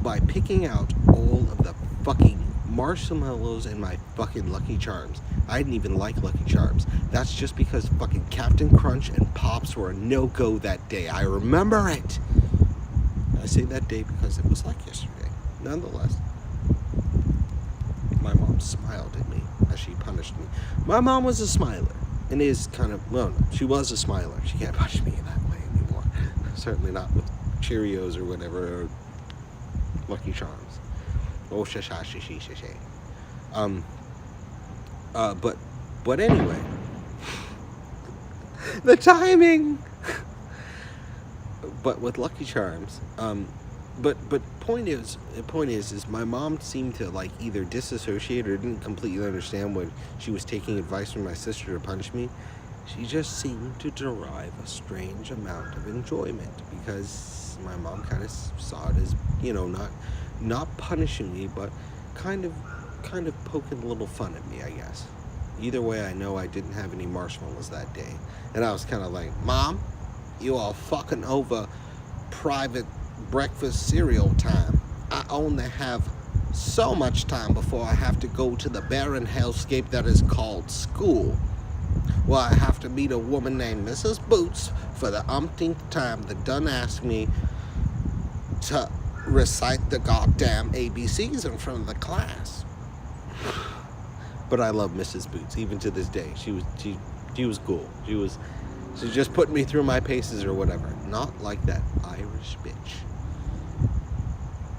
by picking out all of the fucking marshmallows and my fucking Lucky Charms. I didn't even like Lucky Charms. That's just because fucking Captain Crunch and Pops were a no-go that day. I remember it. I say that day because it was like yesterday. Nonetheless, my mom smiled at me as she punished me. My mom was a smiler, and is kind of, well, no, she was a smiler. She can't punish me that way anymore. Certainly not with Cheerios or whatever, or Lucky Charms. Oh, but anyway, the timing. But with Lucky Charms, but point is my mom seemed to like either disassociate or didn't completely understand when she was taking advice from my sister to punish me. She just seemed to derive a strange amount of enjoyment because my mom kind of saw it as not punishing me, but kind of poking a little fun at me, I guess. Either way, I know I didn't have any marshmallows that day, and I was kind of like, Mom, you all fucking over private breakfast cereal time. I only have so much time before I have to go to the barren hellscape that is called school. Well, I have to meet a woman named Mrs. Boots for the umpteenth time that done asked me to recite the goddamn ABCs in front of the class. But I love Mrs. Boots, even to this day. She was cool. She just put me through my paces or whatever. Not like that Irish bitch,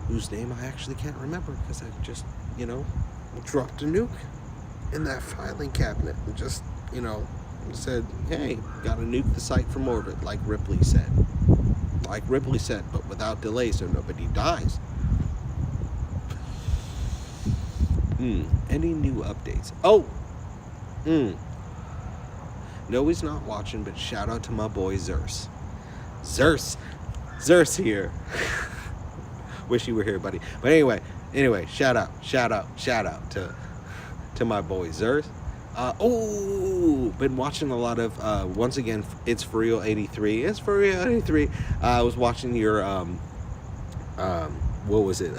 whose name I actually can't remember because I just, dropped a nuke in that filing cabinet and just, said, hey, gotta nuke the site from orbit, like Ripley said. But without delay so nobody dies. Any new updates? No, he's not watching, but shout out to my boy Zers. Zers here. Wish you were here, buddy. But anyway, shout out to my boy Zers. Been watching a lot of, once again, It's For Real 83. It's For Real 83. I was watching your, what was it?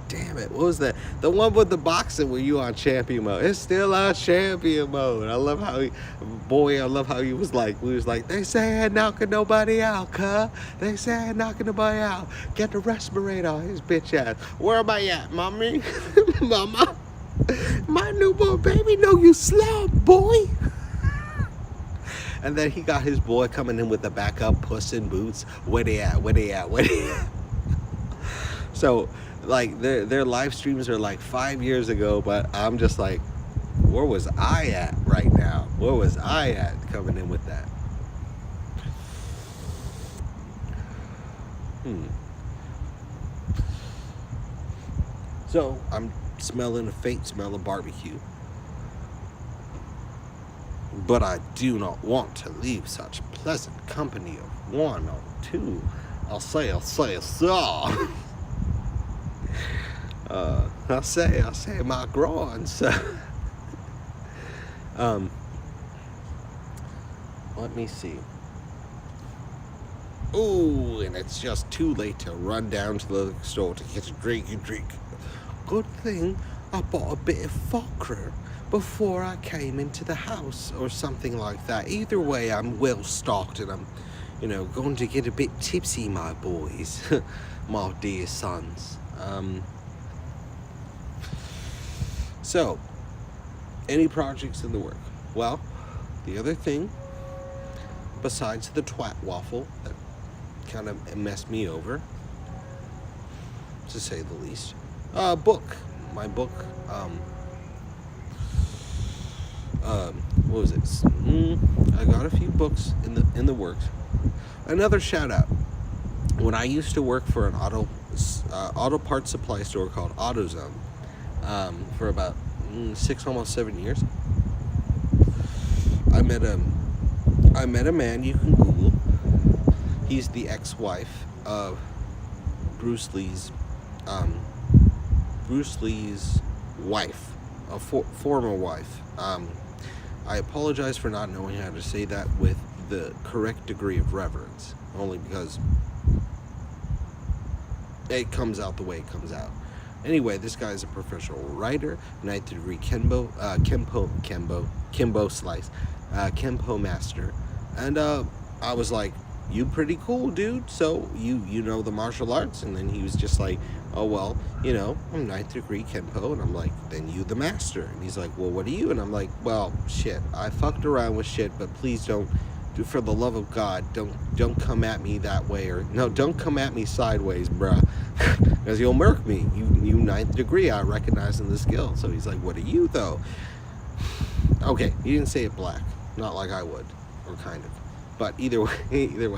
Damn it, what was that? The one with the boxing where you on champion mode. It's still on champion mode. I love how he was like, they say I ain't knocking nobody out, cuh. They say I ain't knocking nobody out. Get the respirator on his bitch ass. Where am I at, mommy? Mama? My newborn baby know you slum, boy. And then he got his boy coming in with the backup Puss in Boots. Where they at? So, like, their live streams are like 5 years ago, but I'm just like, where was I at right now? Where was I at coming in with that? So, I'm smelling a faint smell of barbecue. But I do not want to leave such pleasant company of one or two. I'll say my groins. Let me see. Ooh, and it's just too late to run down to the store to get a drink. Good thing I bought a bit of vodka before I came into the house or something like that. Either way, I'm well stocked and I'm, going to get a bit tipsy, my boys, my dear sons. So, any projects in the work? Well, the other thing, besides the twat waffle that kind of messed me over, to say the least, book. My book, what was it? I got a few books in the works. Another shout out. When I used to work for an auto parts supply store called AutoZone, for about 6, almost 7 years, I met a man you can Google. He's the ex-wife of Bruce Lee's wife, a former wife. I apologize for not knowing how to say that with the correct degree of reverence, only because it comes out the way it comes out. Anyway, this guy is a professional writer, 9th degree Kimbo slice, Kempo master, and I was like, "You pretty cool, dude. So you know the martial arts?" And then he was just like, "Oh well, I'm 9th degree Kempo," and I'm like, "Then you the master." And he's like, "Well, what are you?" And I'm like, "Well, shit, I fucked around with shit, but please don't. For the love of God, don't come at me that way, or no, don't come at me sideways, bruh, because you'll murk me. You 9th degree, I recognize in the skill." So he's like, "What are you though?" Okay, he didn't say it black, not like I would, or kind of, but either way,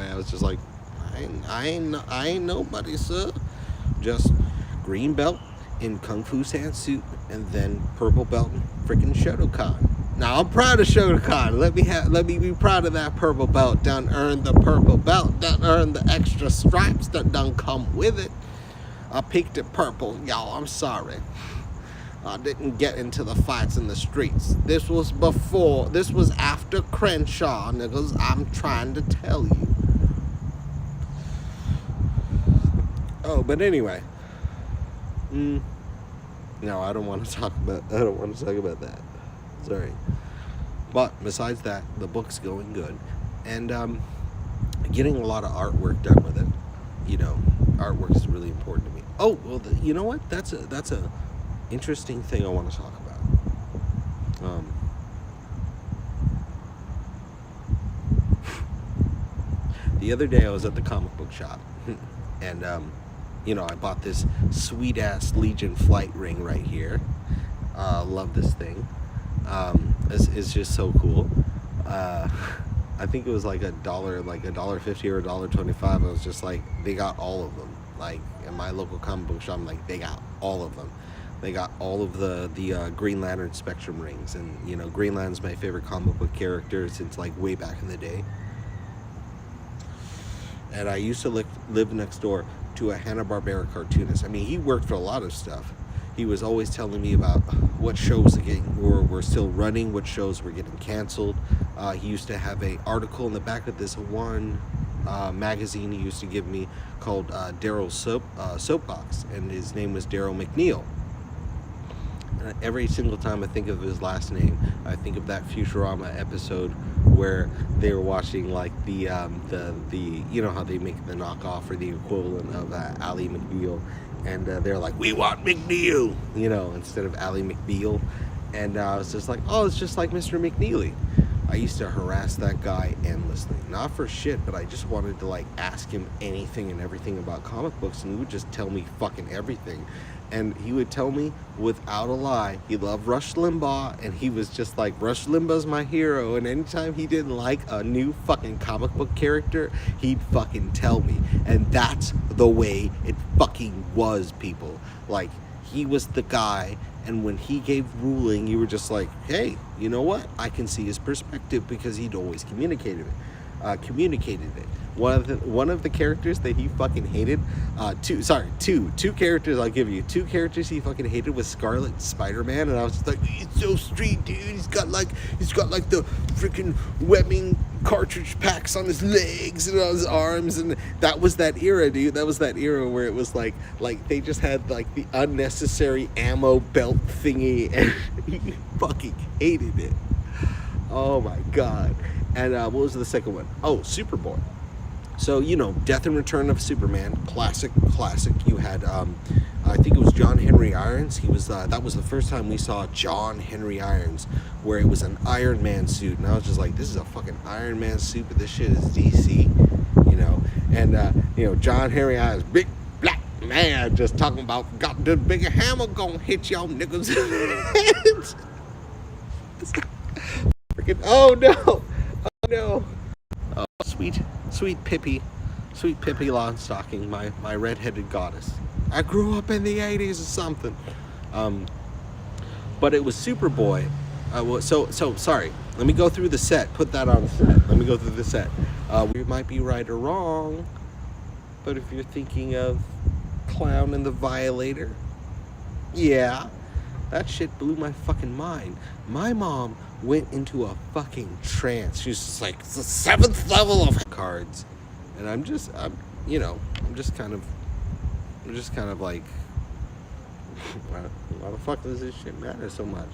I was just like, I ain't nobody, sir. Just green belt in Kung Fu Sansuit, and then purple belt in freaking Shotokan. Now I'm proud of Shotokan. Let me be proud of that purple belt. Done earned the purple belt. Done earned the extra stripes that done come with it. I peaked at purple, y'all. I'm sorry. I didn't get into the fights in the streets. This was after Crenshaw, niggas. I'm trying to tell you. Oh, but anyway. No, I don't want to talk about that. Sorry. But besides that, the book's going good, and getting a lot of artwork done with it. Artwork is really important to me. Oh, well, you know what? That's a interesting thing I want to talk about. The other day I was at the comic book shop, and I bought this sweet ass Legion flight ring right here. Love this thing. It's just so cool. I think it was like $1.50 or $1.25. I was just like, they got all of them. Like in my local comic book shop, I'm like, they got all of them. They got all of the Green Lantern Spectrum rings, and Green Lantern's my favorite comic book character since like way back in the day. And I used to live next door to a Hanna-Barbera cartoonist. I mean, he worked for a lot of stuff. He was always telling me about what shows were still running, what shows were getting canceled. He used to have an article in the back of this one magazine he used to give me called Daryl's Soapbox, and his name was Daryl McNeil. And every single time I think of his last name, I think of that Futurama episode where they were watching like the how they make the knockoff or the equivalent of Ally McBeal, and they're like, "We want McNeil," instead of Ally McBeal, and I was just like, "Oh, it's just like Mr. McNeely." I used to harass that guy endlessly, not for shit, but I just wanted to like ask him anything and everything about comic books, and he would just tell me fucking everything. And he would tell me without a lie, he loved Rush Limbaugh, and he was just like, Rush Limbaugh's my hero, and anytime he didn't like a new fucking comic book character, he'd fucking tell me. And that's the way it fucking was, people. Like, he was the guy, and when he gave ruling, you were just like, hey, you know what? I can see his perspective, because he'd always communicated it. communicated it. One of the characters that he fucking hated, two characters I'll give you. Two characters he fucking hated was Scarlet Spider-Man, and I was just like, he's so street, dude. He's got like the freaking webbing cartridge packs on his legs and on his arms, and that was that era, dude. That was that era where it was like they just had like the unnecessary ammo belt thingy, and he fucking hated it. Oh my god. And what was the second one? Oh, Superboy. So, Death and Return of Superman, classic. You had, I think it was John Henry Irons. He was, that was the first time we saw John Henry Irons, where it was an Iron Man suit. And I was just like, this is a fucking Iron Man suit, but this shit is DC, And, John Henry Irons, big black man, just talking about, got the bigger hammer gonna hit y'all niggas. Freaking, oh no. Oh, sweet Pippi Longstocking, my redheaded goddess. I grew up in the 80s or something. But it was Superboy. So sorry. Let me go through the set. Put that on the set. Let me go through the set. We might be right or wrong, but if you're thinking of Clown and the Violator, yeah, that shit blew my fucking mind. My mom went into a fucking trance. She was just like, it's the 7th level of cards. And I'm just kind of like, why the fuck does this shit matter so much?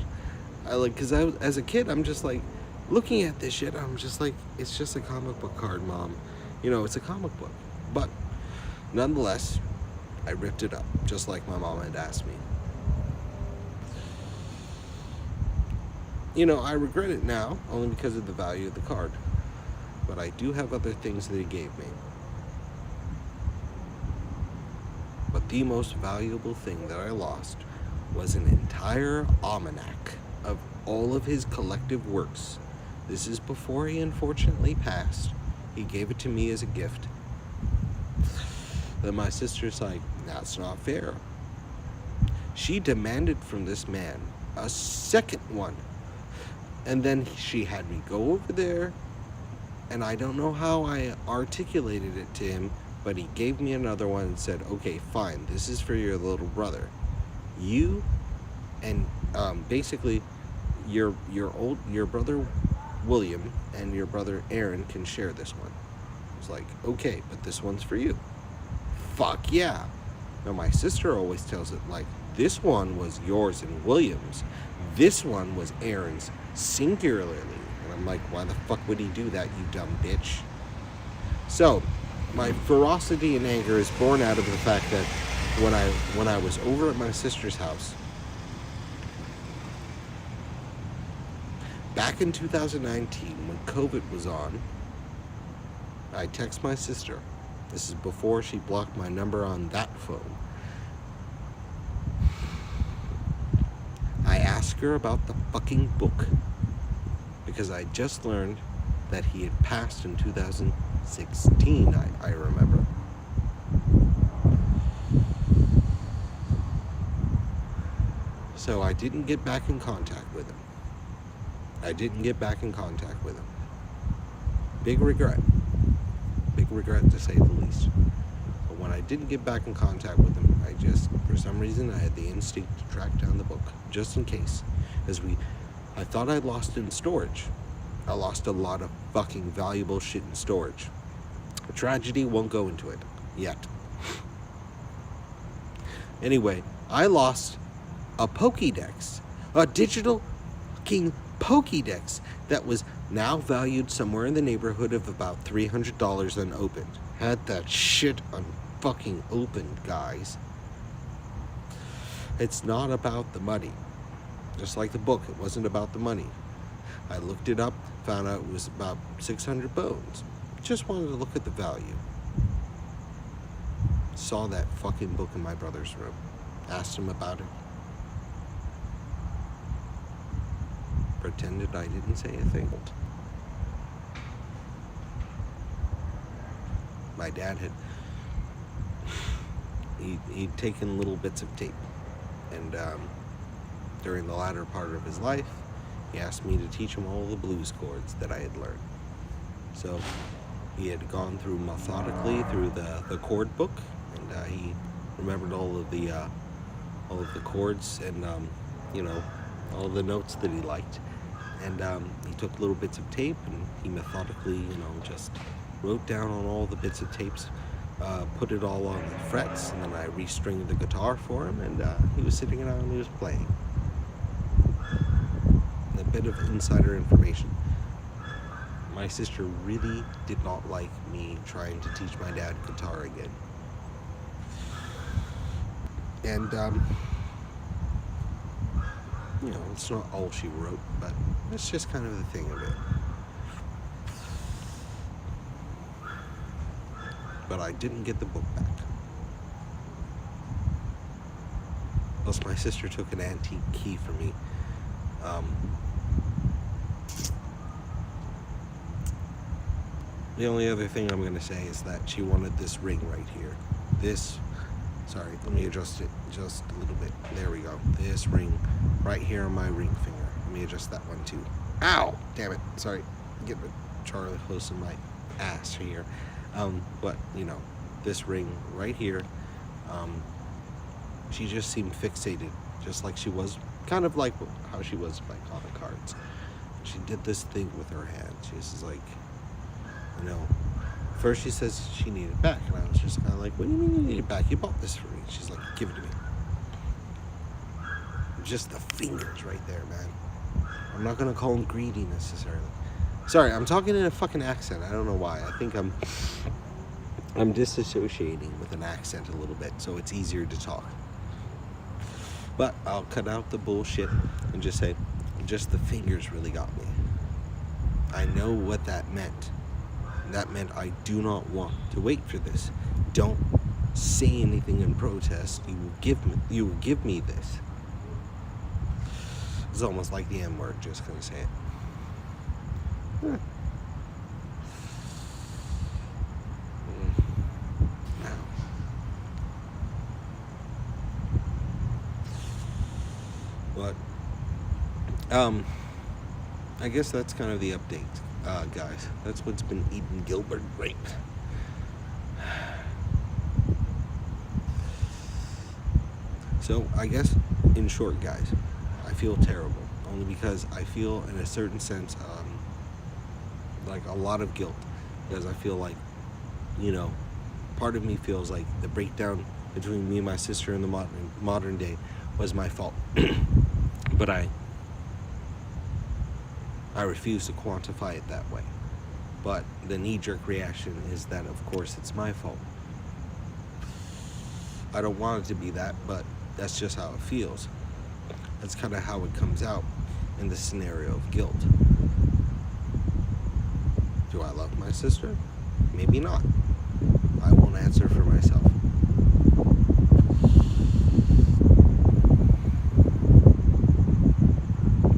Because as a kid, I'm just like, looking at this shit, I'm just like, it's just a comic book card, Mom. It's a comic book. But nonetheless, I ripped it up, just like my mom had asked me. I regret it now, only because of the value of the card. But I do have other things that he gave me. But the most valuable thing that I lost was an entire almanac of all of his collective works. This is before he unfortunately passed. He gave it to me as a gift. Then my sister's like, that's not fair. She demanded from this man a second one. And then she had me go over there, and I don't know how I articulated it to him, but he gave me another one and said, okay, fine, this is for your little brother. You and basically your brother William and your brother Aaron can share this one. I was like, okay, but this one's for you. Fuck yeah. Now my sister always tells it like, this one was yours and William's. This one was Aaron's singularly. And I'm like, why the fuck would he do that, you dumb bitch? So, my ferocity and anger is born out of the fact that when I was over at my sister's house, back in 2019, when COVID was on, I text my sister. This is before she blocked my number on that phone. I asked her about the fucking book because I just learned that he had passed in 2016, I remember. So I didn't get back in contact with him. Big regret to say the least. But when I didn't get back in contact with him, I just, for some reason, I had the instinct to track down the book, just in case. I thought I'd lost it in storage. I lost a lot of fucking valuable shit in storage. A tragedy, won't go into it yet. Anyway, I lost a Pokédex, a digital fucking Pokédex that was now valued somewhere in the neighborhood of about $300 unopened. Had that shit unfucking opened, guys. It's not about the money. Just like the book, it wasn't about the money. I looked it up, found out it was about 600 bones. Just wanted to look at the value. Saw that fucking book in my brother's room. Asked him about it. Pretended I didn't say a thing. My dad had he'd taken little bits of tape, and during the latter part of his life, he asked me to teach him all the blues chords that I had learned. So he had gone through methodically through the chord book, and he remembered all of the chords and you know, all of the notes that he liked. And he took little bits of tape and he methodically, you know, just wrote down on all the bits of tapes, put it all on the frets, and then I restringed the guitar for him, and he was sitting down and he was playing. A bit of insider information. My sister really did not like me trying to teach my dad guitar again. And, you know, it's not all she wrote, but that's just kind of the thing of it. But I didn't get the book back. Plus, my sister took an antique key from me. The only other thing I'm going to say is that she wanted this ring right here. Sorry, let me adjust it just a little bit. There we go. This ring right here on my ring finger. Let me adjust that one too. Ow! Damn it. Sorry. Get Charlie close to my ass here. But, you know, this ring right here, she just seemed fixated, just like she was, kind of like how she was like on the cards. She did this thing with her hand. She's like, you know, first she says she needed it back, and I was just kind of like, what do you mean you need it back? You bought this for me. She's like, give it to me. Just the fingers right there, man. I'm not going to call them greedy necessarily. Sorry, I'm talking in a fucking accent. I don't know why. I think I'm disassociating with an accent a little bit, so it's easier to talk. But I'll cut out the bullshit and just say, just the fingers really got me. I know what that meant. That meant I do not want to wait for this. Don't say anything in protest. You will give me this. It's almost like the M word, just gonna say it. But I guess that's kind of the update, guys. That's what's been eating Gilbert grape. So I guess in short, guys, I feel terrible, only because I feel in a certain sense like a lot of guilt, because I feel like, you know, part of me feels like the breakdown between me and my sister in the modern day was my fault. But I refuse to quantify it that way. But the knee-jerk reaction is that, of course, it's my fault. I don't want it to be that, but that's just how it feels. That's kind of how it comes out in the scenario of guilt. Do I love my sister? Maybe not. I won't answer for myself.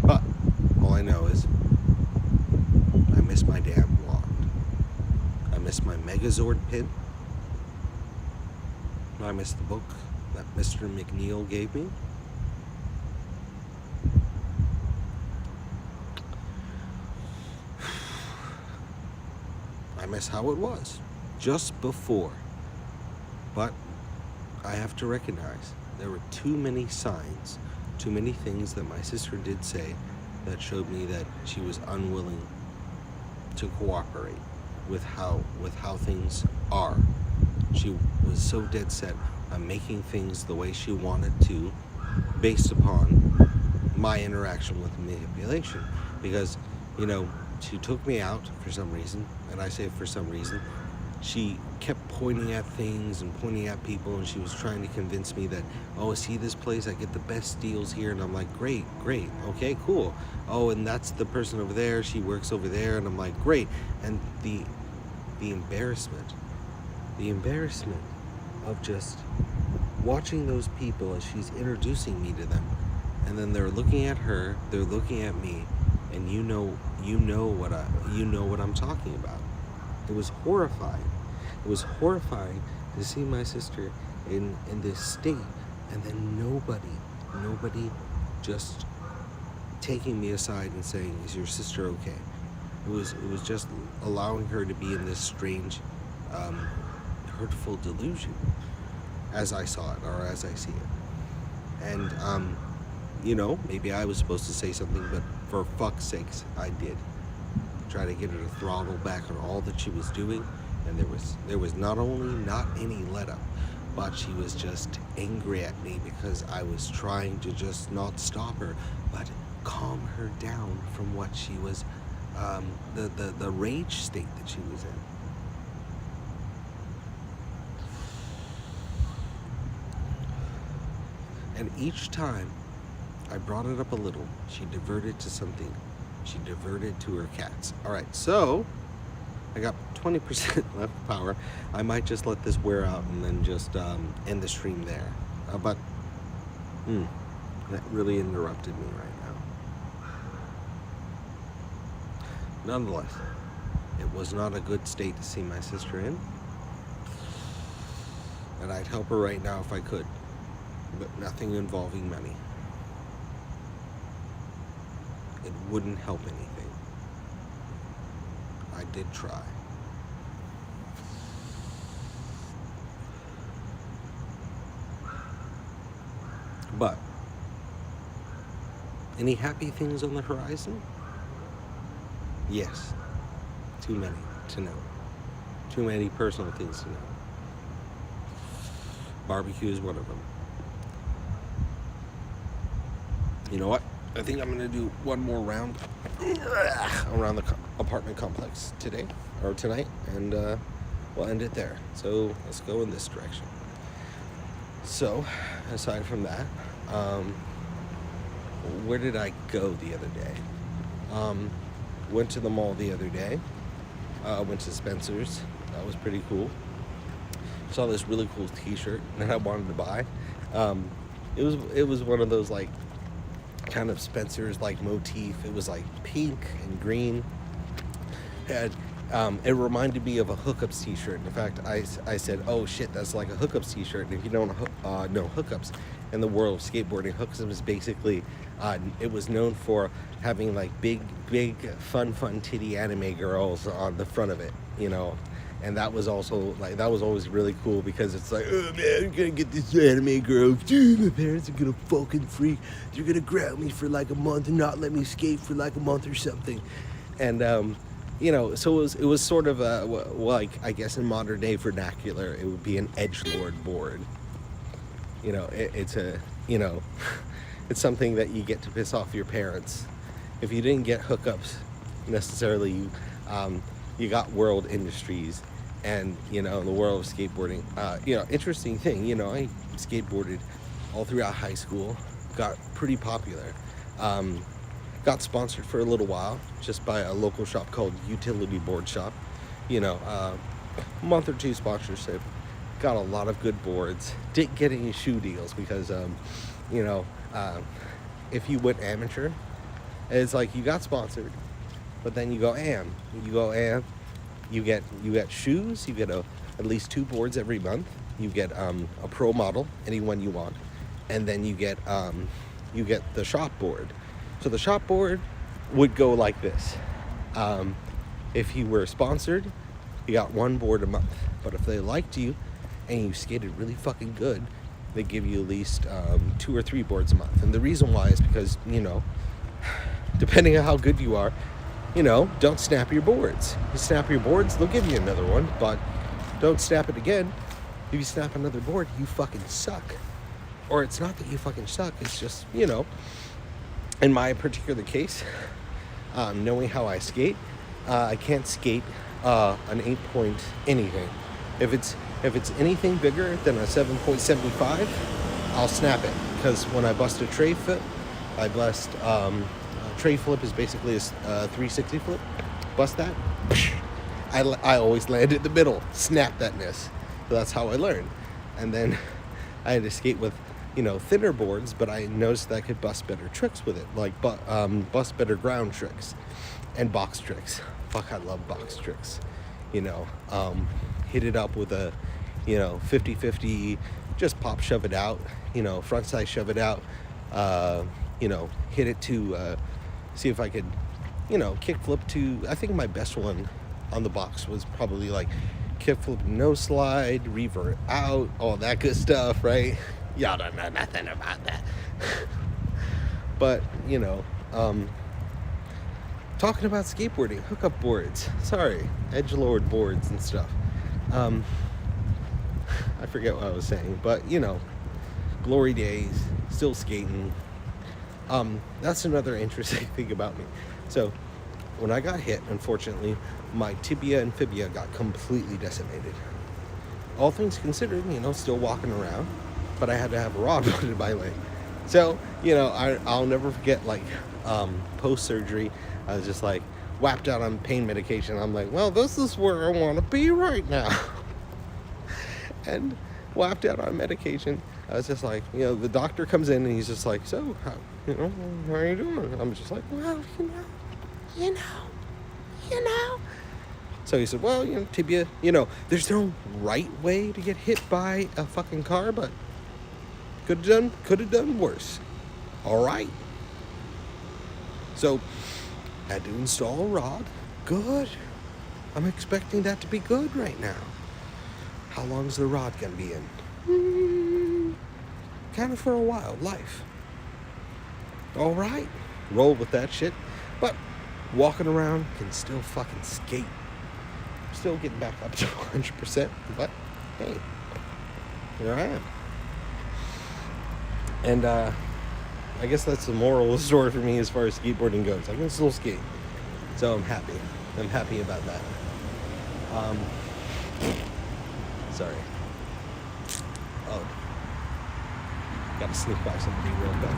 But all I know is I miss my damn wand. I miss my Megazord pin. I miss the book that Mr. McNeil gave me. I miss how it was just before. But I have to recognize there were too many signs, too many things that my sister did say that showed me that she was unwilling to cooperate with how things are. She was so dead set on making things the way she wanted to, based upon my interaction with manipulation. Because, you know, she took me out for some reason, and I say for some reason. She kept pointing at things and pointing at people, and she was trying to convince me that, oh, see this place, I get the best deals here. And I'm like, great, okay, cool. Oh, and that's the person over there, she works over there. And I'm like, great. And the embarrassment of just watching those people as she's introducing me to them, and then they're looking at her, they're looking at me, and you know what I'm talking about. It was horrifying. It was horrifying to see my sister in this state, and then nobody just taking me aside and saying, is your sister okay? It was just allowing her to be in this strange, um, hurtful delusion, as I saw it or as I see it. And maybe I was supposed to say something, but for fuck's sakes, I did. Try to get her to throttle back on all that she was doing, and there was not only not any let up, but she was just angry at me because I was trying to just not stop her, but calm her down from what she was, the rage state that she was in. And each time I brought it up a little, she diverted to something. She diverted to her cats. All right, so I got 20% left power. I might just let this wear out and then just end the stream there. But that really interrupted me right now. Nonetheless, it was not a good state to see my sister in. And I'd help her right now if I could, but nothing involving money. It wouldn't help anything. I did try. But any happy things on the horizon? Yes. Too many to know. Too many personal things to know. Barbecue is one of them. You know what? I think I'm going to do one more round around the apartment complex today, or tonight, and we'll end it there. So let's go in this direction. So, aside from that, where did I go the other day? Went to the mall the other day. Went to Spencer's. That was pretty cool. Saw this really cool t-shirt that I wanted to buy. It was one of those like kind of Spencer's like motif. It was like pink and green. It reminded me of a Hookups t-shirt. In fact, I said, oh shit, that's like a Hookups t-shirt. And if you don't know Hookups in the world of skateboarding, Hookups is basically, it was known for having like big fun titty anime girls on the front of it, and that was also like, that was always really cool because it's like, oh man, I'm gonna get this anime girl. Dude, my parents are gonna fucking freak. They're gonna grab me for like a month and not let me skate for like a month or something. And so it was sort of like, I guess in modern day vernacular, it would be an edgelord board. It's it's something that you get to piss off your parents. If you didn't get Hookups necessarily, you got World Industries, and in the world of skateboarding, interesting thing. I skateboarded all throughout high school, got pretty popular. Got sponsored for a little while just by a local shop called Utility Board Shop. A month or two sponsorship. Got a lot of good boards. Didn't get any shoe deals because, if you went amateur, it's like you got sponsored, but then you go AM. You get shoes. You get at least 2 boards every month. You get a pro model, any one you want, and then you get the shop board. So the shop board would go like this. If you were sponsored, you got 1 board a month. But if they liked you and you skated really fucking good, they give you at least 2 or 3 boards a month. And the reason why is because, depending on how good you are, don't snap your boards. You snap your boards, they'll give you another one, but don't snap it again. If you snap another board, you fucking suck. Or it's not that you fucking suck, it's just, in my particular case, knowing how I skate, I can't skate an 8-point anything. If it's anything bigger than a 7.75, I'll snap it. Because when I bust a tray flip, tray flip is basically a 360 flip. Bust that, I always land in the middle, snap that miss. So that's how I learned. And then I had to skate with thinner boards, but I noticed that I could bust better tricks with it, like bust better ground tricks and box tricks. Fuck, I love box tricks. Hit it up with a 50-50, just pop shove it out, front side shove it out, hit it to see if I could kickflip to, I think my best one on the box was probably like kickflip no slide, revert out, all that good stuff, right? Y'all don't know nothing about that. But, talking about skateboarding, hookup boards, edgelord boards and stuff. I forget what I was saying, but, glory days, still skating. That's another interesting thing about me. So, when I got hit, unfortunately, my tibia and fibia got completely decimated. All things considered, still walking around, but I had to have a rod put in my leg. So, I'll never forget, post-surgery, I was just whapped out on pain medication. I'm like, well, this is where I want to be right now. And whapped out on medication. I was just the doctor comes in and he's just like, so, how are you doing? I'm just like, well, you know. So he said, well, tibia, there's no right way to get hit by a fucking car, but could have done worse. All right. So, had to install a rod. Good. I'm expecting that to be good right now. How long's the rod gonna be in? Kind of for a while. Life. All right. Roll with that shit. But walking around, can still fucking skate. Still getting back up to 100%. But, hey. Here I am. And, I guess that's the moral of the story for me as far as skateboarding goes. I can still skate. So I'm happy. I'm happy about that. Sorry. Oh. Gotta sneak by somebody real quick.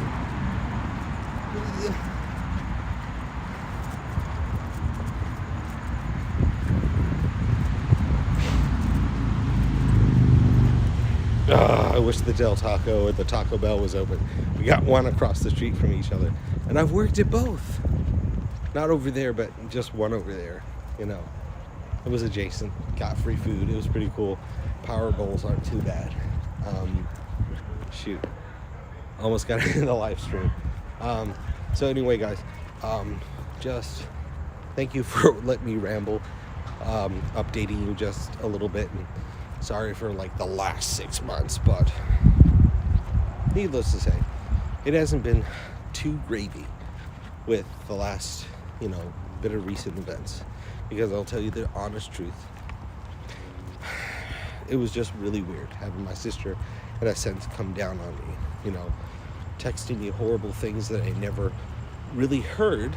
I wish the Del Taco or the Taco Bell was open. We got one across the street from each other. And I've worked at both. Not over there, but just one over there. It was adjacent. Got free food. It was pretty cool. Power bowls aren't too bad. Shoot. Almost got it in the live stream. So anyway, guys. Just thank you for letting me ramble. Updating you just a little bit. And sorry for the last 6 months, but needless to say, it hasn't been too gravy with the last, bit of recent events. Because I'll tell you the honest truth. It was just really weird having my sister, in a sense, come down on me. Texting me horrible things that I never really heard.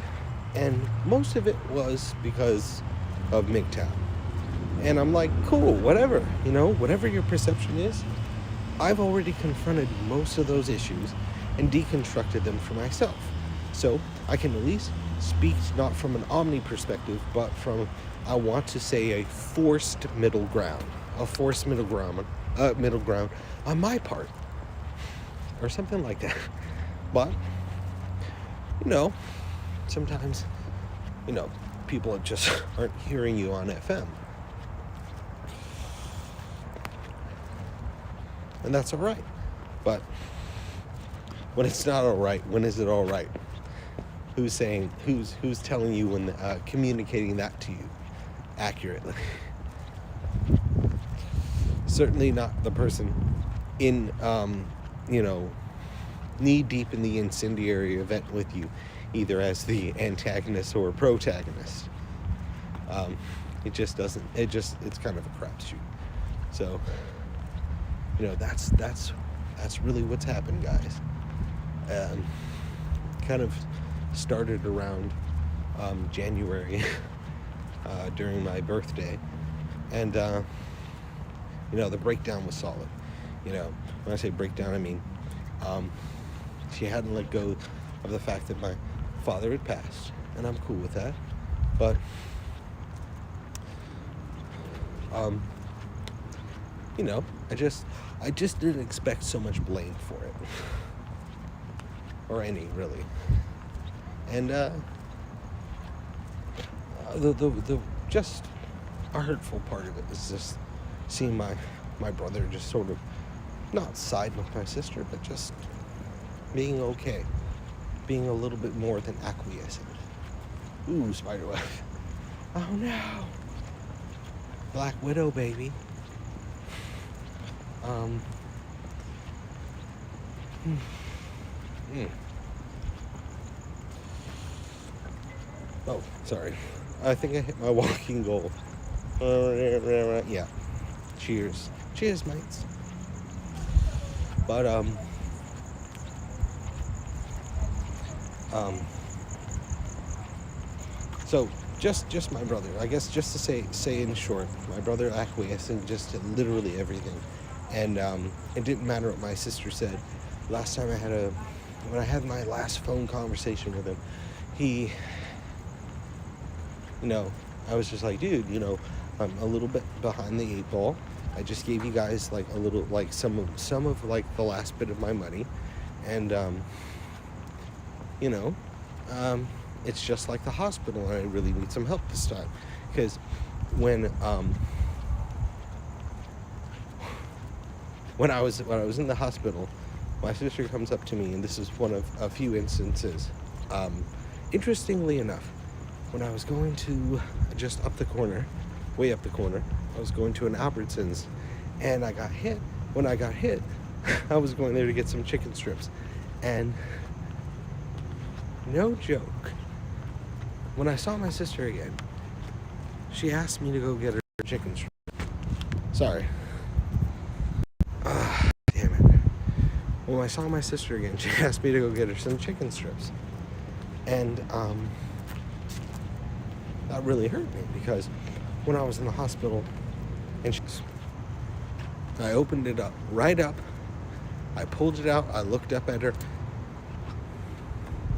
And most of it was because of MGTOW. And I'm like, cool, whatever, whatever your perception is. I've already confronted most of those issues and deconstructed them for myself. So I can at least speak not from an omni perspective, but from, I want to say, a forced middle ground. A forced middle ground on my part. Or something like that. But, sometimes, people just aren't hearing you on FM. And that's all right. But when it's not all right, when is it all right? Who's telling you when communicating that to you accurately? Certainly not the person in knee deep in the incendiary event with you, either as the antagonist or protagonist. It's kind of a crapshoot. So, that's really what's happened, guys. Kind of started around January during my birthday, and the breakdown was solid. When I say breakdown, I mean she hadn't let go of the fact that my father had passed, and I'm cool with that. But I just didn't expect so much blame for it, or any really. And the just a hurtful part of it is just seeing my brother just sort of not side with my sister, but just being okay, being a little bit more than acquiescent. Ooh, spiderweb. Oh no. Black Widow, baby. Um. Mm. Oh, sorry. I think I hit my walking goal. Yeah. Cheers. Cheers, mates. But so just my brother. I guess just to say in short, my brother acquiesced in just literally everything, and it didn't matter what my sister said. Last time when I had my last phone conversation with him, he, I was just like, dude, I'm a little bit behind the 8 ball. I just gave you guys like a little, like some of like the last bit of my money, and it's just like the hospital, and I really need some help this time, because when I was in the hospital, my sister comes up to me, and this is one of a few instances. Interestingly enough, when I was going to just way up the corner, I was going to an Albertsons, and I got hit. When I got hit, I was going there to get some chicken strips, and no joke, when I saw my sister again, she asked me to go get her chicken strips. Sorry. Damn it. When I saw my sister again, she asked me to go get her some chicken strips. And that really hurt me, because when I was in the hospital, and I opened it up, I pulled it out, I looked up at her,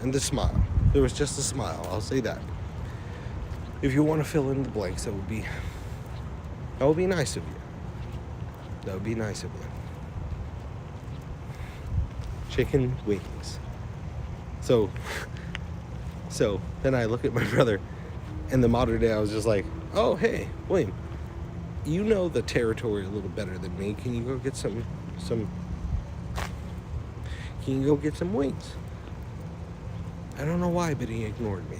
and the smile. There was just a smile, I'll say that. If you want to fill in the blanks, that would be nice of you. That would be nice of you. Chicken wings. So then I look at my brother. In the modern day, I was just like, oh, hey, William, you know the territory a little better than me. Can you go get some wings? I don't know why, but he ignored me.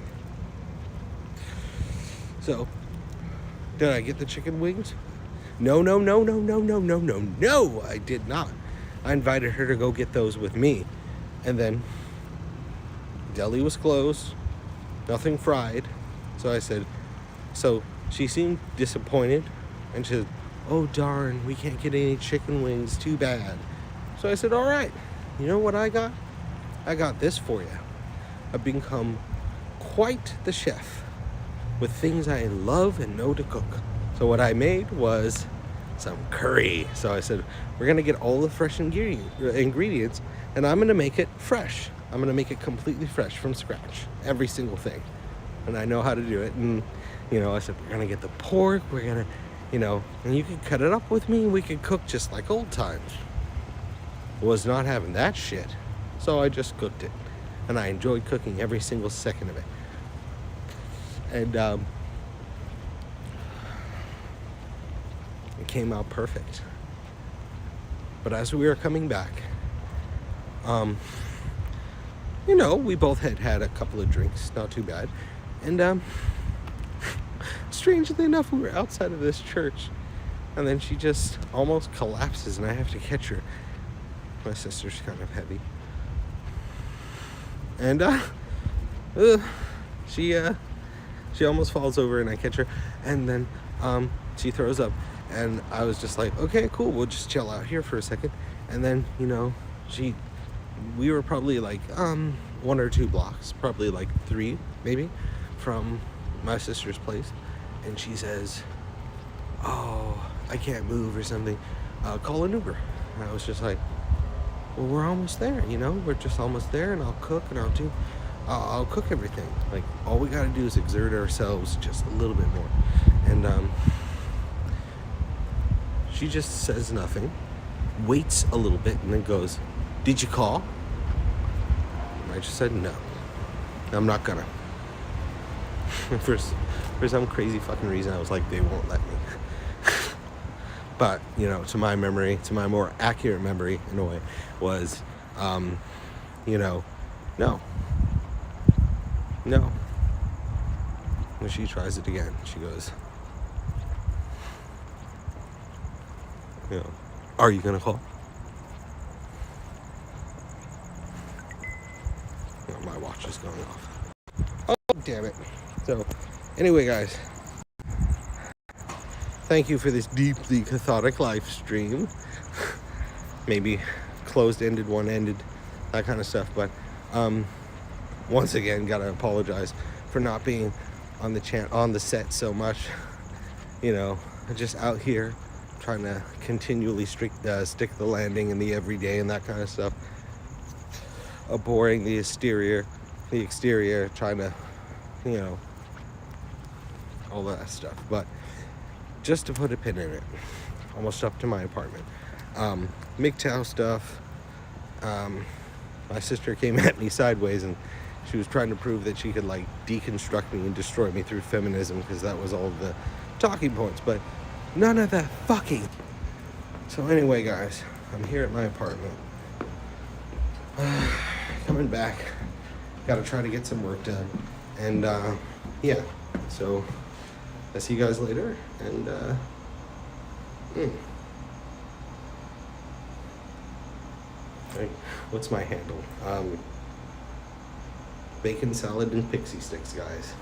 So, did I get the chicken wings? No, I did not. I invited her to go get those with me. And then, deli was closed, nothing fried. So I said, so she seemed disappointed, and she said, oh darn, we can't get any chicken wings, too bad. So I said, all right, you know what I got? I got this for you. I've become quite the chef with things I love and know to cook. So what I made was some curry. So I said, we're gonna get all the fresh ingredients, and I'm gonna make it fresh. I'm gonna make it completely fresh from scratch, every single thing. And I know how to do it. And, I said, we're gonna get the pork, we're gonna, and you can cut it up with me, we can cook just like old times. Was not having that shit. So I just cooked it. And I enjoyed cooking every single second of it. And it came out perfect. But as we were coming back, we both had a couple of drinks, not too bad. And strangely enough, we were outside of this church, and then she just almost collapses, and I have to catch her. My sister's kind of heavy. And she almost falls over, and I catch her, and then she throws up, and I was just like, okay, cool, we'll just chill out here for a second. And then we were probably like 1 or 2 blocks, probably like 3 maybe, from my sister's place, and she says, oh, I can't move or something, call an Uber. And I was just like, well, we're almost there, we're just almost there, and I'll cook, and I'll cook everything. Like, all we gotta do is exert ourselves just a little bit more. And she just says nothing, waits a little bit, and then goes, did you call? And I just said, no, I'm not gonna. For some crazy fucking reason, I was like, they won't let me. But, to my memory, to my more accurate memory, in a way, was, no. when she tries it again, she goes, you know, are you gonna call? Oh, my watch is going off. Oh, damn it. So, anyway, guys, thank you for this deeply cathartic live stream. Maybe closed-ended, one-ended, that kind of stuff. But once again, gotta apologize for not being on the set so much. You know, just out here trying to continually stick the landing and the everyday and that kind of stuff. Abhorring the exterior, trying to, you know, all that stuff. But just to put a pin in it, almost up to my apartment. MGTOW stuff. My sister came at me sideways and she was trying to prove that she could like deconstruct me and destroy me through feminism, because that was all the talking points, but none of that fucking. So anyway, guys, I'm here at my apartment. Coming back, gotta try to get some work done, and yeah, so I'll see you guys later. And what's my handle? Bacon salad and pixie sticks, guys.